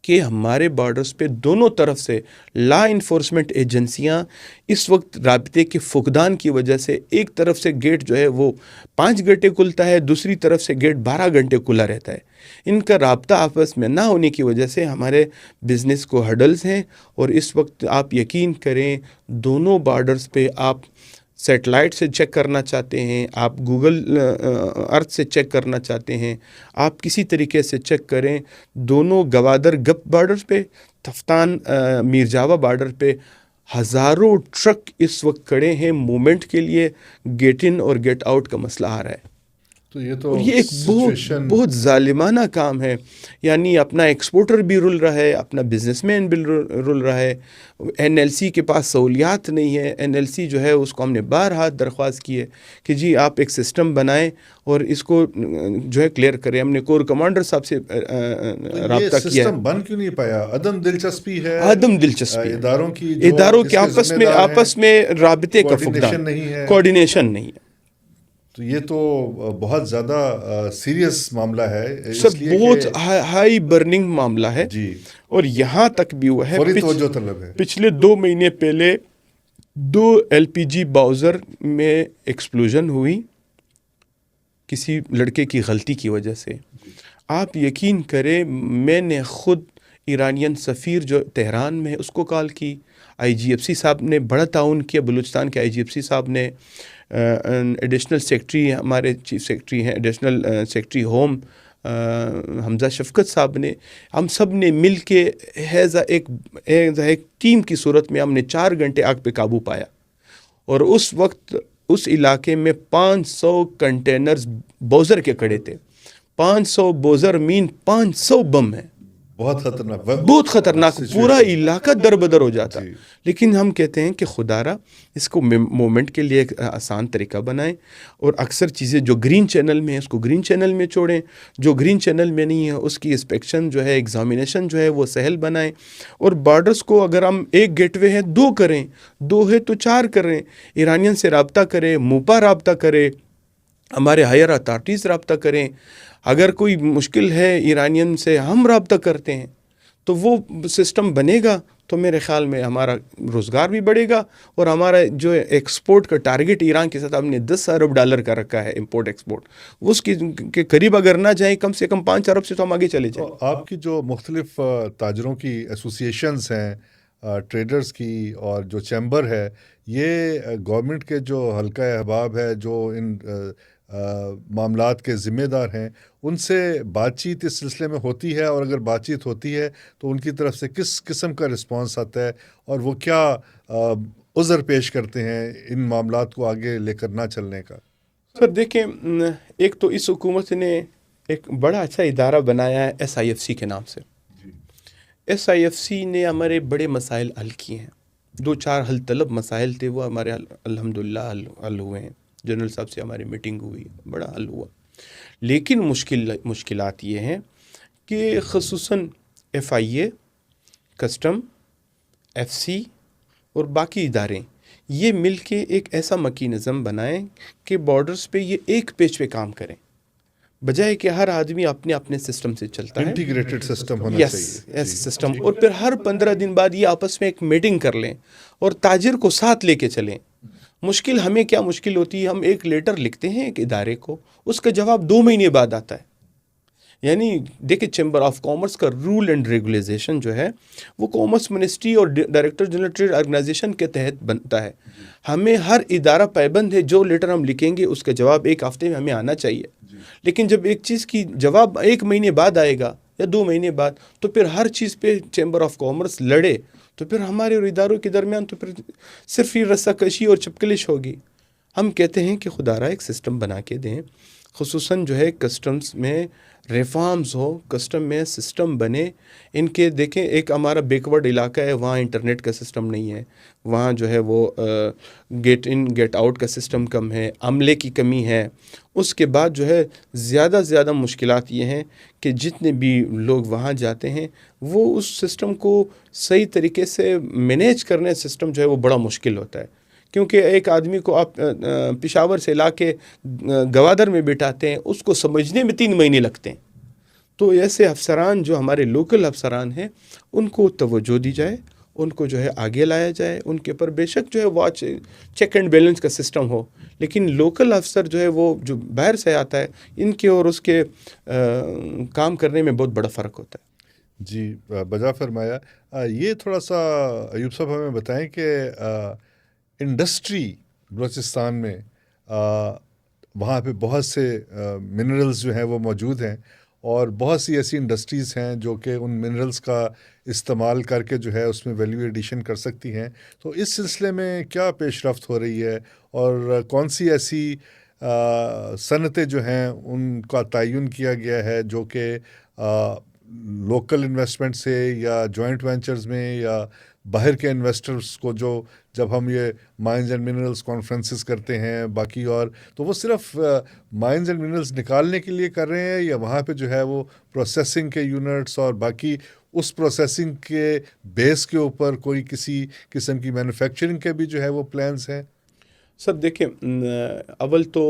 کہ ہمارے بارڈرز پہ دونوں طرف سے لا انفورسمنٹ ایجنسیاں اس وقت رابطے کے فقدان کی وجہ سے، ایک طرف سے گیٹ جو ہے وہ 5 گھنٹے کھلتا ہے، دوسری طرف سے گیٹ 12 گھنٹے کھلا رہتا ہے. ان کا رابطہ آپس میں نہ ہونے کی وجہ سے ہمارے بزنس کو ہرڈلز ہیں. اور اس وقت آپ یقین کریں، دونوں بارڈرز پہ آپ سیٹلائٹ سے چیک کرنا چاہتے ہیں، آپ گوگل ارتھ سے چیک کرنا چاہتے ہیں، آپ کسی طریقے سے چیک کریں. دونوں گوادر گپ بارڈر پہ، تفتان میرجاوا بارڈر پہ ہزاروں ٹرک اس وقت کھڑے ہیں موومنٹ کے لیے. گیٹ ان اور گیٹ آؤٹ کا مسئلہ آ رہا ہے. تو یہ ایک بہت ظالمانہ کام ہے. یعنی اپنا ایکسپورٹر بھی رول رہا ہے، اپنا بزنس مین بھی رول رہا ہے. NLC کے پاس سہولیات نہیں ہے. NLC جو ہے اس کو ہم نے بارہا درخواست کی ہے کہ جی آپ ایک سسٹم بنائیں اور اس کو جو ہے کلیئر کریں. ہم نے کور کمانڈر صاحب سے رابطہ کیا ہے. سسٹم بن کیوں نہیں پایا؟ عدم دلچسپی ہے، عدم دلچسپی اداروں کے آپس میں رابطے کا فقدان، کوارڈینیشن نہیں ہے. تو یہ تو بہت زیادہ سیریس معاملہ ہے سر، بہت ہائی برننگ معاملہ ہے جی. اور یہاں تک بھی ہوا ہے، فوری توجہ طلب ہے. پچھلے 2 مہینے پہلے 2 LPG باؤزر میں ایکسپلوژن ہوئی کسی لڑکے کی غلطی کی وجہ سے. آپ یقین کریں، میں نے خود ایرانین سفیر جو تہران میں ہے اس کو کال کی. IGFC صاحب نے بڑا تعاون کیا، بلوچستان کے IGFC صاحب نے، ایڈیشنل سیکرٹری ہمارے چیف سیکرٹری ہیں، ایڈیشنل سیکرٹری ہوم حمزہ شفقت صاحب نے، ہم سب نے مل کے ایک ٹیم کی صورت میں ہم نے 4 گھنٹے آگ پہ قابو پایا. اور اس وقت اس علاقے میں 500 کنٹینرز بوزر کے کھڑے تھے. 500 بوزر مین 500 بم ہیں. بہت خطرناک، پورا علاقہ در بدر ہو جاتا. لیکن ہم کہتے ہیں کہ خدا را اس کو مومنٹ کے لیے ایک آسان طریقہ بنائیں، اور اکثر چیزیں جو گرین چینل میں ہیں اس کو گرین چینل میں چھوڑیں، جو گرین چینل میں نہیں ہے اس کی انسپیکشن جو ہے، ایگزامینیشن جو ہے وہ سہل بنائیں، اور بارڈرز کو اگر ہم ایک گیٹ وے ہے 2 کریں، 2 ہے تو 4 کریں، ایرانین سے رابطہ کریں، موپا رابطہ کریں، ہمارے ہائر اتھارٹیز رابطہ کریں. اگر کوئی مشکل ہے ایرانین سے ہم رابطہ کرتے ہیں تو وہ سسٹم بنے گا، تو میرے خیال میں ہمارا روزگار بھی بڑھے گا، اور ہمارا جو ایکسپورٹ کا ٹارگٹ ایران کے ساتھ ہم نے $10 ارب کا رکھا ہے امپورٹ ایکسپورٹ، اس کے قریب اگر نہ جائیں کم سے کم 5 ارب سے تو ہم آگے چلے جائیں. آپ کی جو مختلف تاجروں کی ایسوسیشنز ہیں، ٹریڈرز کی، اور جو چیمبر ہے، یہ گورنمنٹ کے جو حلقہ احباب ہے جو ان معاملات کے ذمہ دار ہیں، ان سے بات چیت اس سلسلے میں ہوتی ہے؟ اور اگر بات چیت ہوتی ہے تو ان کی طرف سے کس قسم کا رسپانس آتا ہے، اور وہ کیا عذر پیش کرتے ہیں ان معاملات کو آگے لے کر نہ چلنے کا؟ سر دیکھیں، ایک تو اس حکومت نے ایک بڑا اچھا ادارہ بنایا ہے SIFC کے نام سے. SIFC نے ہمارے بڑے مسائل حل کیے ہیں. 2-4 حل طلب مسائل تھے، وہ ہمارے الحمدللہ حل ہوئے ہیں. جنرل صاحب سے ہماری میٹنگ ہوئی، بڑا حل ہوا. لیکن مشکلات یہ ہیں کہ خصوصاً FIA، کسٹم، FC اور باقی ادارے یہ مل کے ایک ایسا میکینزم بنائیں کہ بارڈرز پہ یہ ایک پیج پہ کام کریں، بجائے کہ ہر آدمی اپنے سسٹم سے چلتا ہے. انٹیگریٹڈ سسٹم ہونا چاہیے. سسٹم. اور پھر ہر 15 دن بعد یہ آپس میں ایک میٹنگ کر لیں اور تاجر کو ساتھ لے کے چلیں. مشکل ہمیں کیا مشکل ہوتی ہے، ہم ایک لیٹر لکھتے ہیں ایک ادارے کو، اس کا جواب 2 مہینے بعد آتا ہے. یعنی دیکھیں، چیمبر آف کامرس کا رول اینڈ ریگولیشن جو ہے وہ کامرس منسٹری اور ڈائریکٹر جنرل ٹریڈ آرگنائزیشن کے تحت بنتا ہے. ہمیں ہر ادارہ پابند ہے، جو لیٹر ہم لکھیں گے اس کا جواب 1 ہفتے میں ہمیں آنا چاہیے. لیکن جب ایک چیز کی جواب 1 مہینے بعد آئے گا یا 2 مہینے بعد، تو پھر ہر چیز پہ چیمبر آف کامرس لڑے، تو پھر ہمارے اور اداروں کے درمیان تو پھر صرف یہ رسہ کشی اور چپکلش ہوگی. ہم کہتے ہیں کہ خدا را ایک سسٹم بنا کے دیں، خصوصاً جو ہے کسٹمز میں ریفارمز ہو، کسٹم میں سسٹم بنے. ان کے دیکھیں، ایک ہمارا بیکورڈ علاقہ ہے، وہاں انٹرنیٹ کا سسٹم نہیں ہے، وہاں جو ہے وہ گیٹ ان گیٹ آؤٹ کا سسٹم کم ہے، عملے کی کمی ہے. اس کے بعد جو ہے زیادہ مشکلات یہ ہیں کہ جتنے بھی لوگ وہاں جاتے ہیں وہ اس سسٹم کو صحیح طریقے سے مینیج کرنے، سسٹم جو ہے وہ بڑا مشکل ہوتا ہے. کیونکہ ایک آدمی کو آپ پشاور سے لا کے گوادر میں بٹھاتے ہیں، اس کو سمجھنے میں 3 مہینے لگتے ہیں. تو ایسے افسران جو ہمارے لوکل افسران ہیں، ان کو توجہ دی جائے، ان کو جو ہے آگے لایا جائے. ان کے پر بے شک جو ہے واچ چیک اینڈ بیلنس کا سسٹم ہو، لیکن لوکل افسر جو ہے وہ جو باہر سے آتا ہے، ان کے اور اس کے کام کرنے میں بہت بڑا فرق ہوتا ہے. جی، بجا فرمایا. یہ تھوڑا سا ایوب صاحب ہمیں بتائیں کہ انڈسٹری بلوچستان میں وہاں پہ بہت سے منرلز جو ہیں وہ موجود ہیں، اور بہت سی ایسی انڈسٹریز ہیں جو کہ ان منرلز کا استعمال کر کے جو ہے اس میں ویلیو ایڈیشن کر سکتی ہیں. تو اس سلسلے میں کیا پیش رفت ہو رہی ہے، اور کون سی ایسی صنعتیں جو ہیں ان کا تعین کیا گیا ہے جو کہ لوکل انویسٹمنٹ سے یا جوائنٹ وینچرز میں یا باہر کے انویسٹرز کو، جو جب ہم یہ مائنز اینڈ منرلز کانفرنسز کرتے ہیں باقی، اور تو وہ صرف مائنز اینڈ منرلز نکالنے کے لیے کر رہے ہیں، یا وہاں پہ جو ہے وہ پروسیسنگ کے یونٹس اور باقی اس پروسیسنگ کے بیس کے اوپر کوئی کسی قسم کی مینوفیکچرنگ کے بھی جو ہے وہ پلانز ہیں؟ سر دیکھیں، اول تو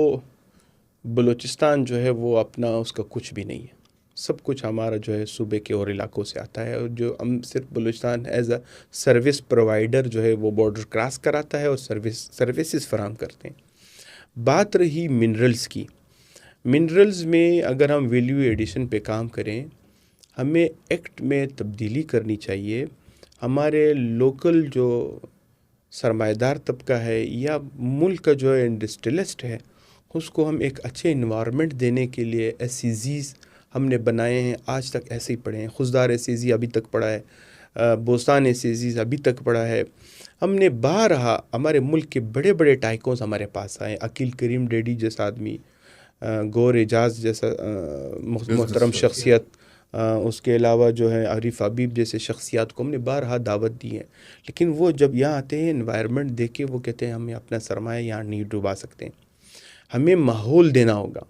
بلوچستان جو ہے وہ اپنا اس کا کچھ بھی نہیں ہے. سب کچھ ہمارا جو ہے صوبے کے اور علاقوں سے آتا ہے، اور جو ہم صرف Balochistan as a service provider جو ہے وہ بارڈر کراس کراتا ہے اور سروسز فراہم کرتے ہیں. بات رہی منرلز کی، منرلز میں اگر ہم ویلیو ایڈیشن پہ کام کریں، ہمیں ایکٹ میں تبدیلی کرنی چاہیے. ہمارے لوکل جو سرمایہ دار طبقہ ہے یا ملک کا جو انڈسٹریلسٹ ہے، اس کو ہم ایک اچھے انوائرمنٹ دینے کے لیے SEZs ہم نے بنائے ہیں. آج تک ایسے ہی پڑے ہیں. خضدار SEZ ابھی تک پڑا ہے، بوستان SEZ ابھی تک پڑا ہے. ہم نے بارہا ہمارے ملک کے بڑے بڑے ٹائکونز ہمارے پاس آئے، عقیل کریم ڈیڈی جیسا آدمی، گور اعجاز جیسا محترم شخصیت، اس کے علاوہ جو ہے عارف حبیب جیسے شخصیات کو ہم نے بارہا دعوت دی ہے، لیکن وہ جب یہاں آتے ہیں انوائرمنٹ دیکھ کے وہ کہتے ہیں ہمیں اپنا سرمایہ یہاں نہیں ڈوبا سکتے ہیں، ہمیں ماحول دینا ہوگا۔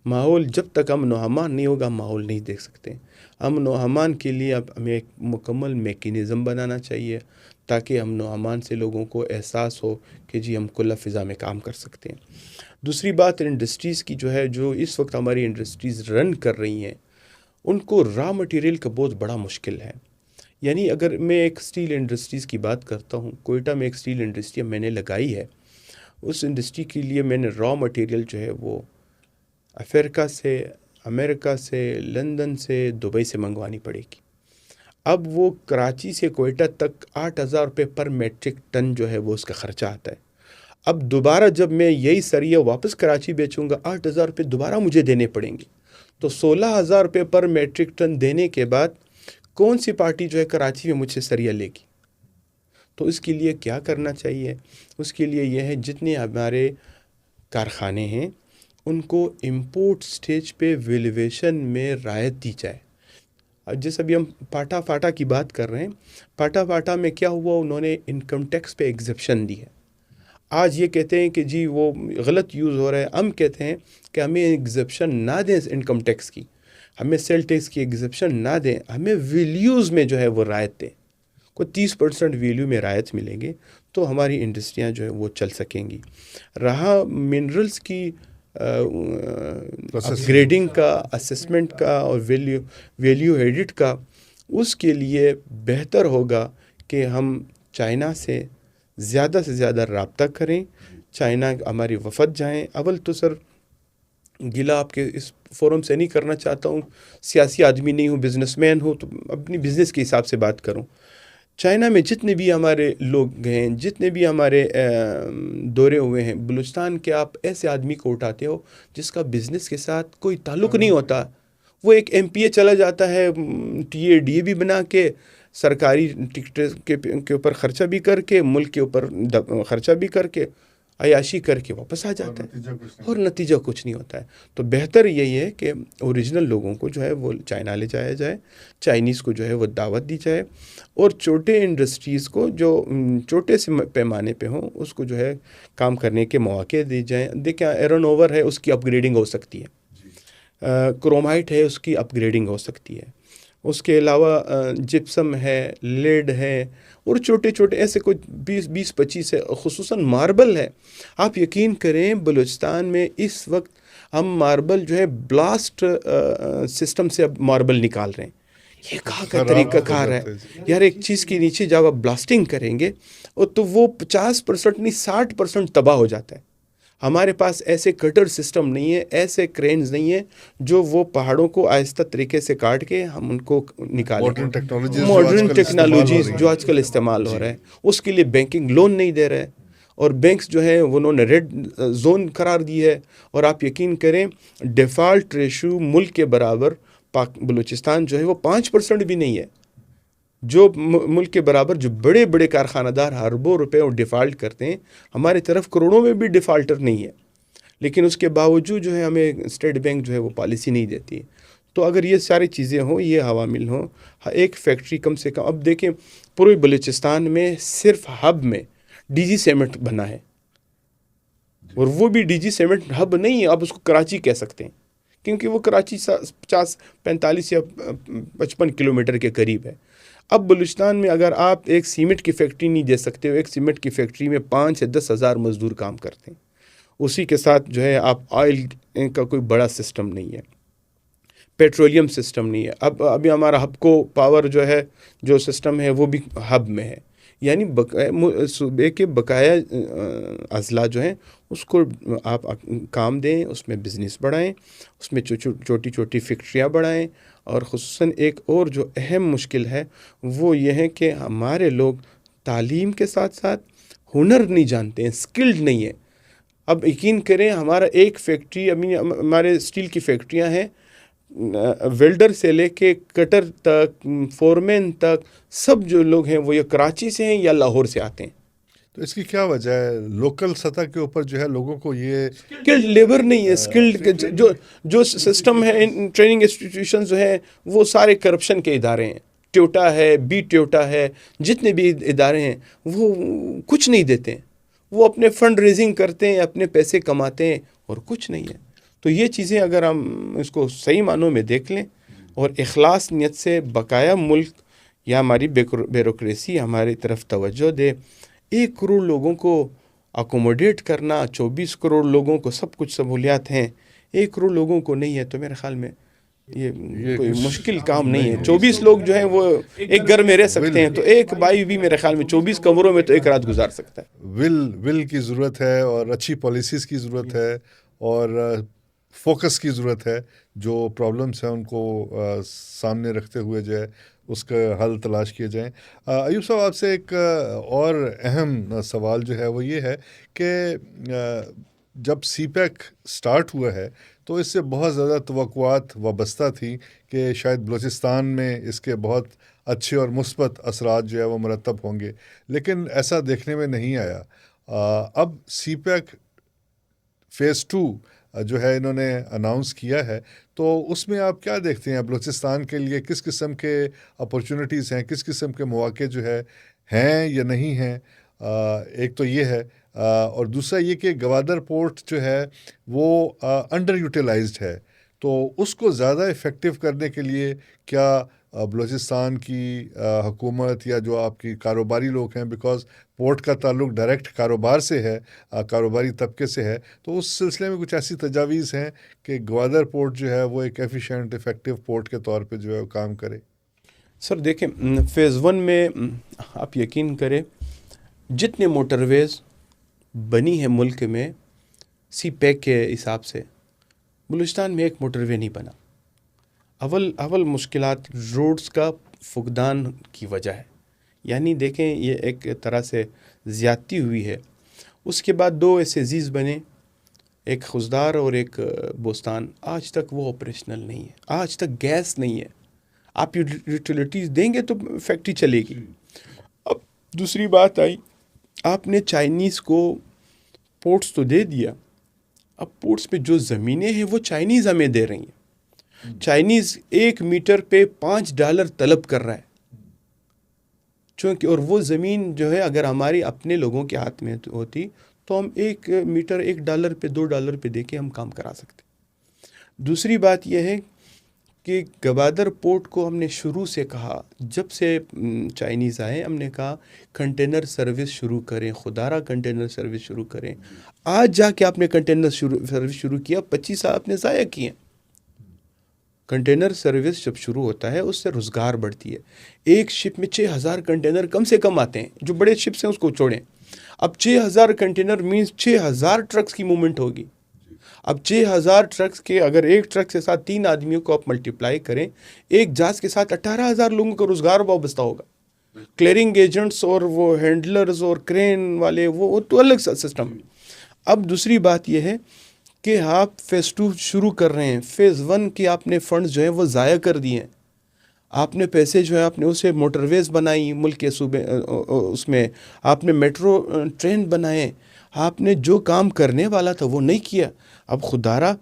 ماحول جب تک امن و امان نہیں ہوگا ماحول نہیں دیکھ سکتے۔ امن و امان کے لیے اب ہمیں ایک مکمل میکینزم بنانا چاہیے تاکہ امن و امان سے لوگوں کو احساس ہو کہ جی ہم کھلا فضا میں کام کر سکتے ہیں۔ دوسری بات انڈسٹریز کی جو ہے، جو اس وقت ہماری انڈسٹریز رن کر رہی ہیں، ان کو را مٹیریل کا بہت بڑا مشکل ہے۔ یعنی اگر میں ایک سٹیل انڈسٹریز کی بات کرتا ہوں، کوئٹہ میں ایک سٹیل انڈسٹری میں نے لگائی ہے، اس انڈسٹری کے لیے میں نے را مٹیریل جو ہے وہ افریقہ سے، امریکہ سے، لندن سے، دبئی سے منگوانی پڑے گی۔ اب وہ کراچی سے کوئٹہ تک 8,000 روپے پر میٹرک ٹن جو ہے وہ اس کا خرچہ آتا ہے۔ اب دوبارہ جب میں یہی سریہ واپس کراچی بیچوں گا 8,000 روپے دوبارہ مجھے دینے پڑیں گے، تو 16,000 روپے پر میٹرک ٹن دینے کے بعد کون سی پارٹی جو ہے کراچی میں مجھ سے سریہ لے گی؟ تو اس کے لیے کیا کرنا چاہیے؟ اس کے لیے یہ ہے جتنے ہمارے کارخانے ہیں ان کو امپورٹ سٹیج پہ ویلیویشن میں رعایت دی جائے۔ جیسے ابھی ہم پاٹا فاٹا کی بات کر رہے ہیں، پاٹا فاٹا میں کیا ہوا، انہوں نے انکم ٹیکس پہ ایگزیپشن دی ہے۔ آج یہ کہتے ہیں کہ جی وہ غلط یوز ہو رہا ہے، ہم کہتے ہیں کہ ہمیں ایگزیپشن نہ دیں انکم ٹیکس کی، ہمیں سیل ٹیکس کی ایگزیپشن نہ دیں، ہمیں ویلیوز میں جو ہے وہ رعایت دیں۔ کوئی 30% ویلیو میں رعایت ملیں گے تو ہماری انڈسٹریاں جو ہے وہ چل سکیں گی۔ رہا منرلز کی گریڈنگ کا، اسسمنٹ کا اور ویلیو ایڈٹ کا، اس کے لیے بہتر ہوگا کہ ہم چائنا سے زیادہ رابطہ کریں، چائنا ہماری وفد جائیں۔ اول تو سر گلا آپ کے اس فورم سے نہیں کرنا چاہتا ہوں، سیاسی آدمی نہیں ہوں، بزنس مین ہوں، تو اپنی بزنس کے حساب سے بات کروں۔ چائنا میں جتنے بھی ہمارے لوگ گئے ہیں، جتنے بھی ہمارے دورے ہوئے ہیں، بلوچستان کے آپ ایسے آدمی کو اٹھاتے ہو جس کا بزنس کے ساتھ کوئی تعلق نہیں ہوتا، وہ ایک ایم پی اے چلا جاتا ہے، ٹی اے ڈی اے بھی بنا کے، سرکاری ٹکٹ کے اوپر خرچہ بھی کر کے، ملک کے اوپر خرچہ بھی کر کے، عیاشی کر کے واپس آ جاتا ہے اور نتیجہ کچھ نہیں ہوتا ہے۔ تو بہتر یہی ہے کہ اوریجنل لوگوں کو جو ہے وہ چائنا لے جایا جائے، چائنیز کو جو ہے وہ دعوت دی جائے، اور چھوٹے انڈسٹریز کو جو چھوٹے سے پیمانے پہ ہوں اس کو جو ہے کام کرنے کے مواقع دی جائیں۔ دیکھیں ایرن اوور ہے، اس کی اپ گریڈنگ ہو سکتی ہے، کرومائٹ ہے، اس کی اپ گریڈنگ ہو سکتی ہے، اس کے علاوہ جپسم ہے، لیڈ ہے، اور چھوٹے چھوٹے ایسے کوئی 20-25 ہے، خصوصاً ماربل ہے۔ آپ یقین کریں بلوچستان میں اس وقت ہم ماربل جو ہے بلاسٹ سسٹم سے اب ماربل نکال رہے ہیں۔ یہ کہاں کا طریقہ کار ہے یار؟ ایک چیز کے نیچے جب آپ بلاسٹنگ کریں گے تو وہ 50% نہیں 60% تباہ ہو جاتا ہے۔ ہمارے پاس ایسے کٹر سسٹم نہیں ہے، ایسے کرینز نہیں ہیں جو وہ پہاڑوں کو آہستہ طریقے سے کاٹ کے ہم ان کو نکالیں۔ ماڈرن ٹیکنالوجیز جو آج کل استعمال ہو رہا ہے، اس کے لیے بینکنگ لون نہیں دے رہا ہے، اور بینکس جو ہیں انہوں نے ریڈ زون قرار دی ہے، اور آپ یقین کریں ڈیفالٹ ریشو ملک کے برابر بلوچستان جو ہے وہ 5% بھی نہیں ہے۔ جو ملک کے برابر جو بڑے بڑے کارخانہ دار اربوں روپے اور ڈیفالٹ کرتے ہیں، ہمارے طرف کروڑوں میں بھی ڈیفالٹر نہیں ہے، لیکن اس کے باوجود جو ہے ہمیں اسٹیٹ بینک جو ہے وہ پالیسی نہیں دیتی ہے۔ تو اگر یہ ساری چیزیں ہوں، یہ عوامل ہوں، ایک فیکٹری کم سے کم، اب دیکھیں پورے بلوچستان میں صرف ہب میں ڈی جی سیمنٹ بنا ہے، اور وہ بھی ڈی جی سیمنٹ ہب نہیں ہے، آپ اس کو کراچی کہہ سکتے ہیں، کیونکہ وہ کراچی 45 یا 55 کلومیٹر کے قریب ہے۔ اب بلوچستان میں اگر آپ ایک سیمنٹ کی فیکٹری نہیں دے سکتے ہو، ایک سیمنٹ کی فیکٹری میں 5 یا 10 ہزار مزدور کام کرتے ہیں، اسی کے ساتھ جو ہے آپ آئل کا کوئی بڑا سسٹم نہیں ہے، پیٹرولیم سسٹم نہیں ہے۔ ابھی ہمارا ہب کو پاور جو ہے جو سسٹم ہے وہ بھی ہب میں ہے، یعنی صوبے کے بقایا اضلاع جو ہیں اس کو آپ کام دیں، اس میں بزنس بڑھائیں، اس میں چھوٹی چھوٹی فیکٹریاں بڑھائیں۔ اور خصوصاً ایک اور جو اہم مشکل ہے وہ یہ ہے کہ ہمارے لوگ تعلیم کے ساتھ ساتھ ہنر نہیں جانتے ہیں، سکلڈ نہیں ہیں۔ اب یقین کریں ہمارا ایک فیکٹری، ابھی ہمارے اسٹیل کی فیکٹریاں ہیں، ویلڈر سے لے کے کٹر تک، فورمین تک، سب جو لوگ ہیں وہ یا کراچی سے ہیں یا لاہور سے آتے ہیں۔ تو اس کی کیا وجہ ہے؟ لوکل سطح کے اوپر جو ہے لوگوں کو یہ اسکلڈ لیبر نہیں ہے. اسکلڈ جو سسٹم ہے ٹریننگ انسٹیٹیوشن جو ہیں وہ سارے کرپشن کے ادارے ہیں. ٹیوٹا ہے, بی ٹیوٹا ہے, جتنے بھی ادارے ہیں وہ کچھ نہیں دیتے ہیں. وہ اپنے فنڈ ریزنگ کرتے ہیں, اپنے پیسے کماتے ہیں اور کچھ نہیں ہے. تو یہ چیزیں اگر ہم اس کو صحیح معنوں میں دیکھ لیں اور اخلاص نیت سے بقایا ملک یا ہماری بیوروکریسی ہماری طرف توجہ دے, 1 کروڑ لوگوں کو اکوموڈیٹ کرنا, 24 کروڑ لوگوں کو سب کچھ سہولیات ہیں, 1 کروڑ لوگوں کو نہیں ہے, تو میرے خیال میں یہ کوئی مشکل کام نہیں ہے. 24 لوگ جو ہیں وہ ایک گھر میں رہ سکتے ہیں, تو ایک بھائی بھی میرے خیال میں 24 کمروں میں تو ایک رات گزار سکتا ہے. ول کی ضرورت ہے اور اچھی پالیسیز کی ضرورت ہے اور فوکس کی ضرورت ہے. جو پرابلمس ہیں ان کو سامنے رکھتے ہوئے جو ہے اس کا حل تلاش کیے جائیں. ایوب صاحب, آپ سے ایک اور اہم سوال جو ہے وہ یہ ہے کہ جب سی پیک سٹارٹ ہوا ہے تو اس سے بہت زیادہ توقعات وابستہ تھیں کہ شاید بلوچستان میں اس کے بہت اچھے اور مثبت اثرات جو ہے وہ مرتب ہوں گے, لیکن ایسا دیکھنے میں نہیں آیا. اب سی پیک فیز 2 جو ہے انہوں نے اناؤنس کیا ہے, تو اس میں آپ کیا دیکھتے ہیں بلوچستان کے لیے کس قسم کے اپرچونٹیز ہیں, کس قسم کے مواقع جو ہے ہیں یا نہیں ہیں؟ ایک تو یہ ہے, اور دوسرا یہ کہ گوادر پورٹ جو ہے وہ انڈر یوٹیلائزڈ ہے, تو اس کو زیادہ افیکٹو کرنے کے لیے کیا بلوچستان کی حکومت یا جو آپ کی کاروباری لوگ ہیں, بیکاز پورٹ کا تعلق ڈائریکٹ کاروبار سے ہے, کاروباری طبقے سے ہے, تو اس سلسلے میں کچھ ایسی تجاویز ہیں کہ گوادر پورٹ جو ہے وہ ایک ایفیشینٹ افیکٹو پورٹ کے طور پہ جو ہے وہ کام کرے؟ سر دیکھیں, فیز 1 میں آپ یقین کریں جتنے موٹر ویز بنی ہے ملک میں سی پیک کے حساب سے, بلوچستان میں ایک موٹر وے نہیں بنا. اول مشکلات روڈز کا فقدان کی وجہ ہے, یعنی دیکھیں یہ ایک طرح سے زیادتی ہوئی ہے. اس کے بعد 2 ایسے زیز بنے, ایک خزدار اور ایک بوستان, آج تک وہ آپریشنل نہیں ہے, آج تک گیس نہیں ہے. آپ یوٹیلیٹیز دیں گے تو فیکٹری چلے گی. اب دوسری بات آئی, آپ نے چائنیز کو پورٹس تو دے دیا, اب پورٹس پہ جو زمینیں ہیں وہ چائنیز ہمیں دے رہی ہیں. چائنیز 1 میٹر پہ $5 طلب کر رہا ہے, چونکہ اور وہ زمین جو ہے اگر ہماری اپنے لوگوں کے ہاتھ میں ہوتی تو ہم 1 میٹر $1 پہ $2 پہ دے کے ہم کام کرا سکتے. دوسری بات یہ ہے کہ گوادر پورٹ کو ہم نے شروع سے کہا, جب سے چائنیز آئے ہم نے کہا کنٹینر سروس شروع کریں, خدارہ کنٹینر سروس شروع کریں. آج جا کے آپ نے کنٹینر سروس شروع کیا, 25 سال آپ نے ضائع کیے. کنٹینر سروس جب شروع ہوتا ہے اس سے روزگار بڑھتی ہے. ایک شپ میں 6000 کنٹینر کم سے کم آتے ہیں, جو بڑے شپس ہیں اس کو چھوڑیں. اب 6000 کنٹینر مینس 6000 ٹرکس کی موومنٹ ہوگی. اب 6000 ٹرکس کے اگر ایک ٹرک کے ساتھ 3 آدمیوں کو آپ ملٹیپلائی کریں, ایک جہاز کے ساتھ 18000 لوگوں کا روزگار وابستہ ہوگا. کلیئرنگ ایجنٹس اور وہ ہینڈلرز اور کرین والے وہ تو الگ سسٹم ہے. اب دوسری بات یہ ہے کہ آپ فیز 2 شروع کر رہے ہیں, فیز 1 کی آپ نے فنڈز جو ہیں وہ ضائع کر دیے ہیں. آپ نے پیسے جو ہے آپ نے اسے موٹر ویز بنائی ملک کے صوبے, اس میں آپ نے میٹرو ٹرین بنائے, آپ نے جو کام کرنے والا تھا وہ نہیں کیا. اب خدارہ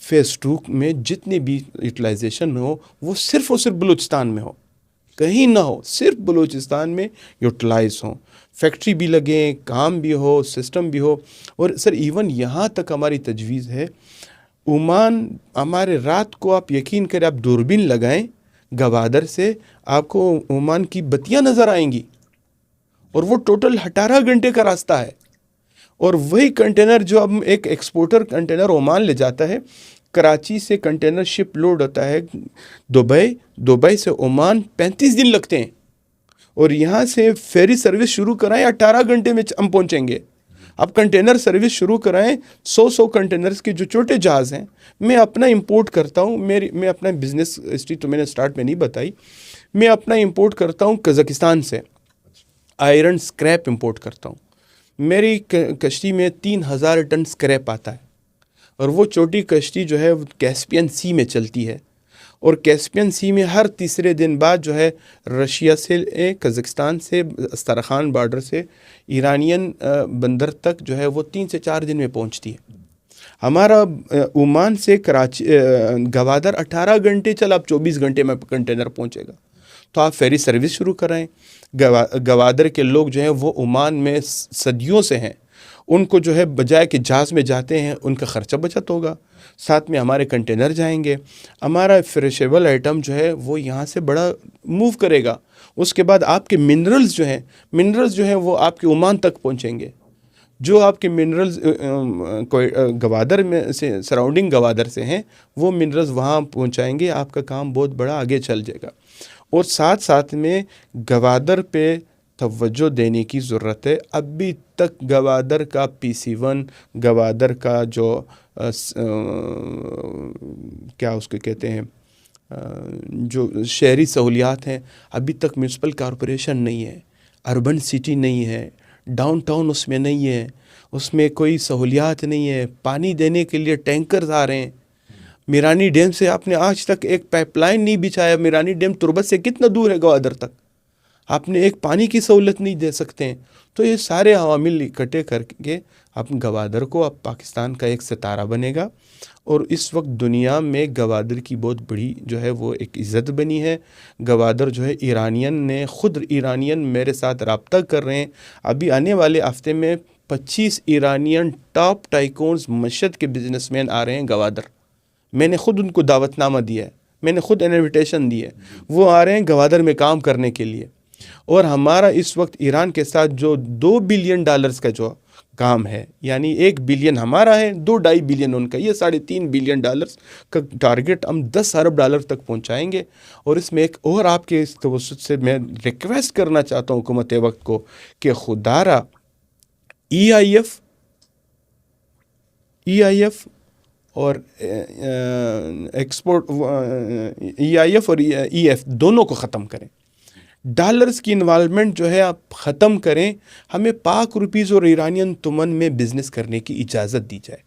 فیز 2 میں جتنی بھی یوٹیلائزیشن ہو وہ صرف اور صرف بلوچستان میں ہو, کہیں نہ ہو, صرف بلوچستان میں یوٹیلائز ہوں, فیکٹری بھی لگیں, کام بھی ہو, سسٹم بھی ہو. اور سر ایون یہاں تک ہماری تجویز ہے, عمان ہمارے رات کو آپ یقین کریں, آپ دوربین لگائیں گوادر سے, آپ کو عمان کی بتیاں نظر آئیں گی, اور وہ ٹوٹل 18 گھنٹے کا راستہ ہے. اور وہی کنٹینر جو اب ایک ایکسپورٹر کنٹینر عمان لے جاتا ہے, کراچی سے کنٹینر شپ لوڈ ہوتا ہے دبئی سے عمان 35 دن لگتے ہیں, اور یہاں سے فیری سروس شروع کرائیں 18 گھنٹے میں ہم پہنچیں گے. اب کنٹینر سروس شروع کرائیں 100 کنٹینرز کے جو چھوٹے جہاز ہیں. میں اپنا امپورٹ کرتا ہوں, میں اپنا بزنس ہسٹری تو میں نے سٹارٹ میں نہیں بتائی, میں اپنا امپورٹ کرتا ہوں قزاقستان سے, آئرن سکریپ امپورٹ کرتا ہوں. میری کشتی میں 3000 ٹن سکریپ آتا ہے, اور وہ چھوٹی کشتی جو ہے کیسپین سی میں چلتی ہے, اور کیسپین سی میں ہر تیسرے دن بعد جو ہے رشیا سے قزاقستان سے استرخان بارڈر سے ایرانین بندر تک جو ہے وہ 3 سے 4 دن میں پہنچتی ہے. ہمارا عمان سے کراچی گوادر 18 گھنٹے چلا، اب 24 گھنٹے میں کنٹینر پہنچے گا. تو آپ فیری سروس شروع کرائیں. گوادر کے لوگ جو ہیں وہ عمان میں صدیوں سے ہیں، ان کو جو ہے بجائے کہ جہاز میں جاتے ہیں ان کا خرچہ بچت ہوگا، ساتھ میں ہمارے کنٹینر جائیں گے، ہمارا فریشیبل آئٹم جو ہے وہ یہاں سے بڑا موو کرے گا. اس کے بعد آپ کے منرلز جو ہیں وہ آپ کے عمان تک پہنچیں گے. جو آپ کے منرلز گوادر میں سے سراؤنڈنگ گوادر سے ہیں وہ منرلز وہاں پہنچائیں گے. آپ کا کام بہت بڑا آگے چل جائے گا. اور ساتھ میں گوادر پہ توجہ دینے کی ضرورت ہے. ابھی تک گوادر کا PC1، گوادر کا جو کیا اس کو کہتے ہیں جو شہری سہولیات ہیں، ابھی تک میونسپل کارپوریشن نہیں ہے، اربن سٹی نہیں ہے، ڈاؤن ٹاؤن اس میں نہیں ہے، اس میں کوئی سہولیات نہیں ہے. پانی دینے کے لیے ٹینکرز آ رہے ہیں. میرانی ڈیم سے آپ نے آج تک ایک پائپ لائن نہیں بچھایا. میرانی ڈیم تربت سے کتنا دور ہے گوادر تک؟ آپ نے ایک پانی کی سہولت نہیں دے سکتے ہیں. تو یہ سارے عوامل اکٹھے کر کے اب گوادر کو اب پاکستان کا ایک ستارہ بنے گا. اور اس وقت دنیا میں گوادر کی بہت بڑی جو ہے وہ ایک عزت بنی ہے. گوادر جو ہے ایرانین میرے ساتھ رابطہ کر رہے ہیں. ابھی آنے والے ہفتے میں 25 ایرانین ٹاپ ٹائکونز معیشت کے بزنس مین آ رہے ہیں گوادر. میں نے خود ان کو دعوت نامہ دیا ہے، میں نے خود انویٹیشن دی ہے. وہ آ رہے ہیں گوادر میں کام کرنے کے لیے. اور ہمارا اس وقت ایران کے ساتھ جو $2 بلین کا جو کام ہے، یعنی 1 بلین ہمارا ہے، 2.5 بلین ان کا، یہ $3.5 بلین کا ٹارگٹ ہم $10 ارب تک پہنچائیں گے. اور اس میں ایک اور آپ کے اس توسط سے میں ریکویسٹ کرنا چاہتا ہوں حکومت وقت کو کہ خدارہ EIF اور ایکسپورٹ EIF اور EF دونوں کو ختم کریں. ڈالرز کی انوالومنٹ جو ہے آپ ختم کریں. ہمیں پاک روپیز اور ایرانین تمن میں بزنس کرنے کی اجازت دی جائے.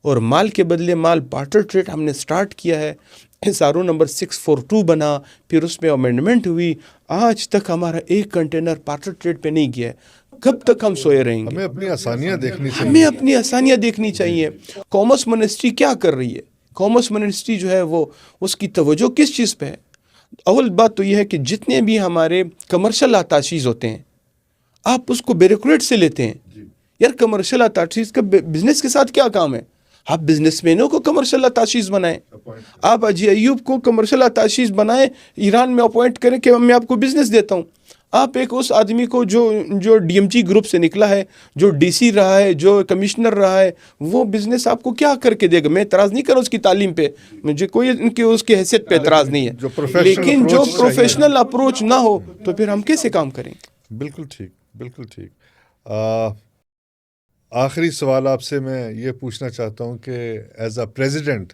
اور مال کے بدلے مال بارٹر ٹریڈ ہم نے سٹارٹ کیا ہے. SRO نمبر 642 بنا، پھر اس میں امینڈمنٹ ہوئی. آج تک ہمارا ایک کنٹینر بارٹر ٹریڈ پہ نہیں گیا ہے. کب تک ہم سوئے رہیں گے؟ ہمیں اپنی آسانیاں دیکھنی چاہیے. ہمیں اپنی آسانیاں دیکھنی چاہیے. کامرس منسٹری کیا کر رہی ہے؟ کامرس منسٹری جو ہے وہ اس کی توجہ کس چیز پہ ہے؟ اول بات تو یہ ہے کہ جتنے بھی ہمارے کمرشل اتاشیز ہوتے ہیں آپ اس کو بیوروکریٹ سے لیتے ہیں. یار کمرشل اتاشیز کا بزنس کے ساتھ کیا کام ہے؟ آپ بزنس مینوں کو کمرشل اتاشیز بنائیں. آپ اجی ایوب کو کمرشل اتاشیز بنائیں، ایران میں اپوائنٹ کریں کہ میں آپ کو بزنس دیتا ہوں. آپ ایک اس آدمی کو جو DMG گروپ سے نکلا ہے، جو DC رہا ہے، جو کمشنر رہا ہے، وہ بزنس آپ کو کیا کر کے دے گا؟ میں اعتراض نہیں کروں اس کی تعلیم پہ، مجھے کوئی ان کی اس کی حیثیت پہ اعتراض نہیں ہے، لیکن جو پروفیشنل اپروچ نہ ہو تو پھر ہم کیسے کام کریں؟ بالکل ٹھیک، بالکل ٹھیک. آخری سوال آپ سے میں یہ پوچھنا چاہتا ہوں کہ as a president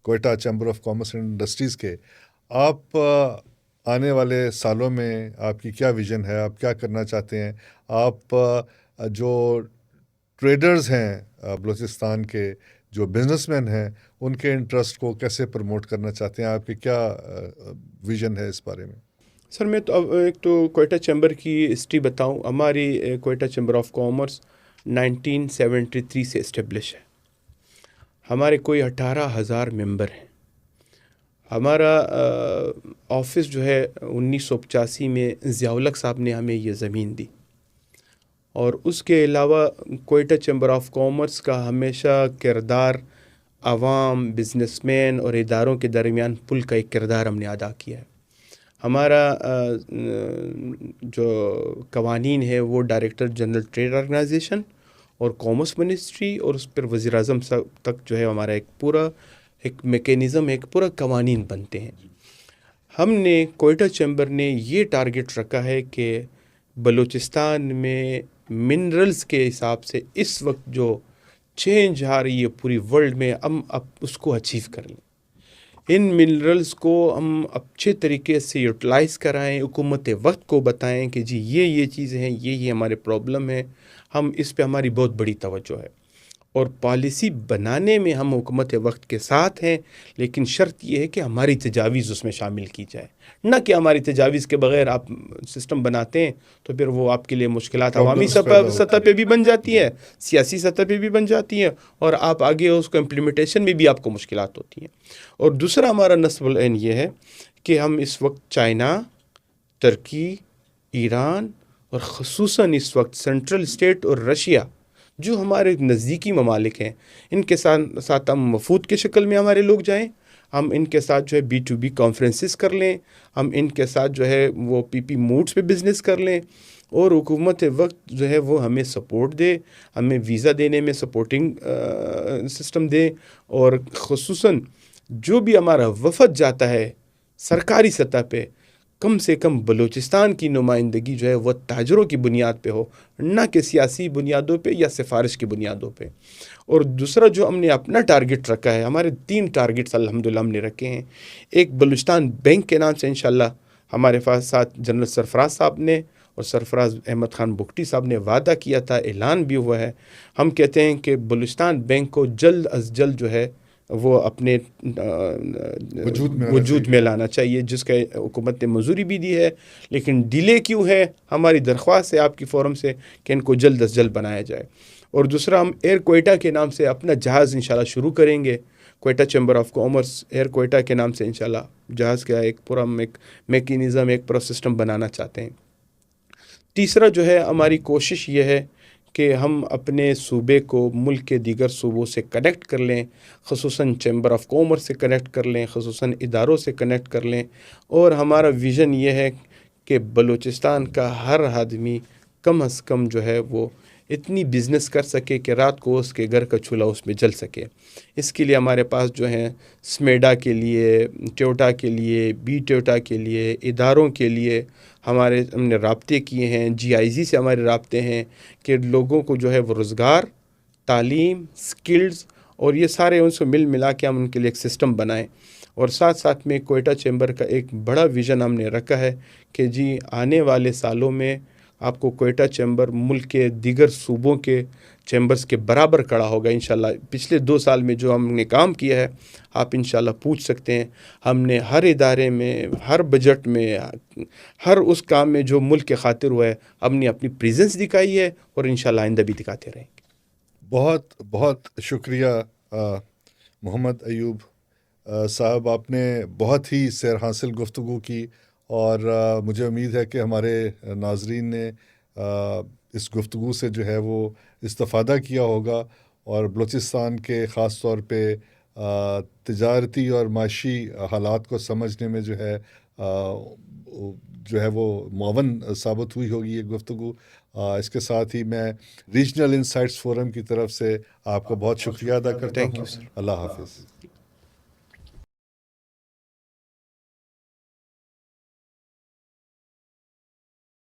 Quetta chamber of commerce and industries کے، آپ آنے والے سالوں میں آپ کی کیا ویژن ہے؟ آپ کیا کرنا چاہتے ہیں؟ آپ جو ٹریڈرز ہیں بلوچستان کے، جو بزنس مین ہیں، ان کے انٹرسٹ کو کیسے پروموٹ کرنا چاہتے ہیں؟ آپ کی کیا ویژن ہے اس بارے میں؟ سر میں تو اب ایک تو کوئٹہ چیمبر کی ہسٹری بتاؤں. ہماری کوئٹہ چیمبر آف کامرس 1973 سے اسٹیبلش ہے. ہمارے کوئی 18,000 ممبر ہیں. ہمارا آفس جو ہے 1985 میں ضیاء الحق صاحب نے ہمیں یہ زمین دی. اور اس کے علاوہ کوئٹہ چیمبر آف کامرس کا ہمیشہ کردار عوام، بزنس مین اور اداروں کے درمیان پل کا ایک کردار ہم نے ادا کیا ہے. ہمارا جو قوانین ہے وہ ڈائریکٹر جنرل ٹریڈ آرگنائزیشن اور کامرس منسٹری اور اس پر وزیر اعظم تک جو ہے ہمارا ایک میکینزم، ایک پورا قوانین بنتے ہیں. ہم نے کوئٹہ چیمبر نے یہ ٹارگٹ رکھا ہے کہ بلوچستان میں منرلز کے حساب سے اس وقت جو چینج آ رہی ہے پوری ورلڈ میں، ہم اب اس کو اچیو کر لیں. ان منرلز کو ہم اچھے طریقے سے یوٹیلائز کرائیں، حکومت وقت کو بتائیں کہ جی یہ چیزیں ہیں، یہ ہمارے پرابلم ہیں. ہم اس پہ ہماری بہت بڑی توجہ ہے. اور پالیسی بنانے میں ہم حکومت وقت کے ساتھ ہیں، لیکن شرط یہ ہے کہ ہماری تجاویز اس میں شامل کی جائے، نہ کہ ہماری تجاویز کے بغیر آپ سسٹم بناتے ہیں تو پھر وہ آپ کے لیے مشکلات عوامی Problems پیدا ہوتی سطح پہ بھی بن جاتی ہے، سیاسی سطح پہ بھی بن جاتی ہے، اور آپ آگے اس کو امپلیمنٹیشن میں بھی آپ کو مشکلات ہوتی ہیں۔ اور دوسرا ہمارا نصب العین یہ ہے کہ ہم اس وقت چائنا، ترکی، ایران اور خصوصاً اس وقت سینٹرل اسٹیٹ اور رشیا جو ہمارے نزدیکی ممالک ہیں، ان کے ساتھ ہم وفود کے شکل میں ہمارے لوگ جائیں، ہم ان کے ساتھ جو ہے B2B کانفرنسز کر لیں، ہم ان کے ساتھ جو ہے وہ PP موڈس پہ بزنس کر لیں، اور حکومت وقت جو ہے وہ ہمیں سپورٹ دے، ہمیں ویزا دینے میں سپورٹنگ سسٹم دے، اور خصوصاً جو بھی ہمارا وفد جاتا ہے سرکاری سطح پہ، کم سے کم بلوچستان کی نمائندگی جو ہے وہ تاجروں کی بنیاد پہ ہو، نہ کہ سیاسی بنیادوں پہ یا سفارش کی بنیادوں پہ۔ اور دوسرا جو ہم نے اپنا ٹارگٹ رکھا ہے، ہمارے 3 ٹارگٹس الحمدللہ ہم نے رکھے ہیں۔ ایک بلوچستان بینک کے نام سے انشاءاللہ ہمارے پاس ساتھ جنرل سرفراز صاحب نے اور سرفراز احمد خان بگٹی صاحب نے وعدہ کیا تھا، اعلان بھی ہوا ہے۔ ہم کہتے ہیں کہ بلوچستان بینک کو جلد از جلد جو ہے وہ اپنے وجود میں لانا چاہیے، جس کا حکومت نے منظوری بھی دی ہے، لیکن ڈیلے کیوں ہے؟ ہماری درخواست ہے آپ کی فورم سے کہ ان کو جلد از جلد بنایا جائے۔ اور دوسرا، ہم ایئر کوئٹہ کے نام سے اپنا جہاز انشاءاللہ شروع کریں گے، Quetta chamber of commerce air Quetta کے نام سے انشاءاللہ جہاز کا ایک پورا میکینزم، ایک پورا سسٹم بنانا چاہتے ہیں۔ تیسرا جو ہے ہماری کوشش یہ ہے کہ ہم اپنے صوبے کو ملک کے دیگر صوبوں سے کنیکٹ کر لیں، خصوصاً چیمبر آف کامرس سے کنیکٹ کر لیں، خصوصاً اداروں سے کنیکٹ کر لیں، اور ہمارا ویژن یہ ہے کہ بلوچستان کا ہر آدمی کم از کم جو ہے وہ اتنی بزنس کر سکے کہ رات کو اس کے گھر کا چولہا اس میں جل سکے۔ اس کے لیے ہمارے پاس جو ہیں سمیڈا کے لیے، ٹیوٹا کے لیے، بی ٹیوٹا کے لیے، اداروں کے لیے ہم نے رابطے کیے ہیں، GIZ سے ہمارے رابطے ہیں کہ لوگوں کو جو ہے وہ روزگار، تعلیم، سکلز اور یہ سارے ان سے ملا کے ہم ان کے لیے ایک سسٹم بنائیں۔ اور ساتھ ساتھ میں کوئٹہ چیمبر کا ایک بڑا ویژن ہم نے رکھا ہے کہ جی آنے والے سالوں میں آپ کو کوئٹہ چیمبر ملک کے دیگر صوبوں کے چیمبرز کے برابر کھڑا ہوگا انشاءاللہ۔ پچھلے 2 سال میں جو ہم نے کام کیا ہے، آپ انشاءاللہ پوچھ سکتے ہیں، ہم نے ہر ادارے میں، ہر بجٹ میں، ہر اس کام میں جو ملک کے خاطر ہوا ہے، ہم نے اپنی پریزنس دکھائی ہے، اور انشاءاللہ آئندہ بھی دکھاتے رہیں گے۔ بہت بہت شکریہ محمد ایوب صاحب، آپ نے بہت ہی سیر حاصل گفتگو کی، اور مجھے امید ہے کہ ہمارے ناظرین نے اس گفتگو سے جو ہے وہ استفادہ کیا ہوگا، اور بلوچستان کے خاص طور پہ تجارتی اور معاشی حالات کو سمجھنے میں جو ہے وہ معاون ثابت ہوئی ہوگی یہ گفتگو۔ اس کے ساتھ ہی میں ریجنل انسائٹس فورم کی طرف سے آپ کا بہت شکریہ ادا کرتا ہوں۔ اللہ حافظ۔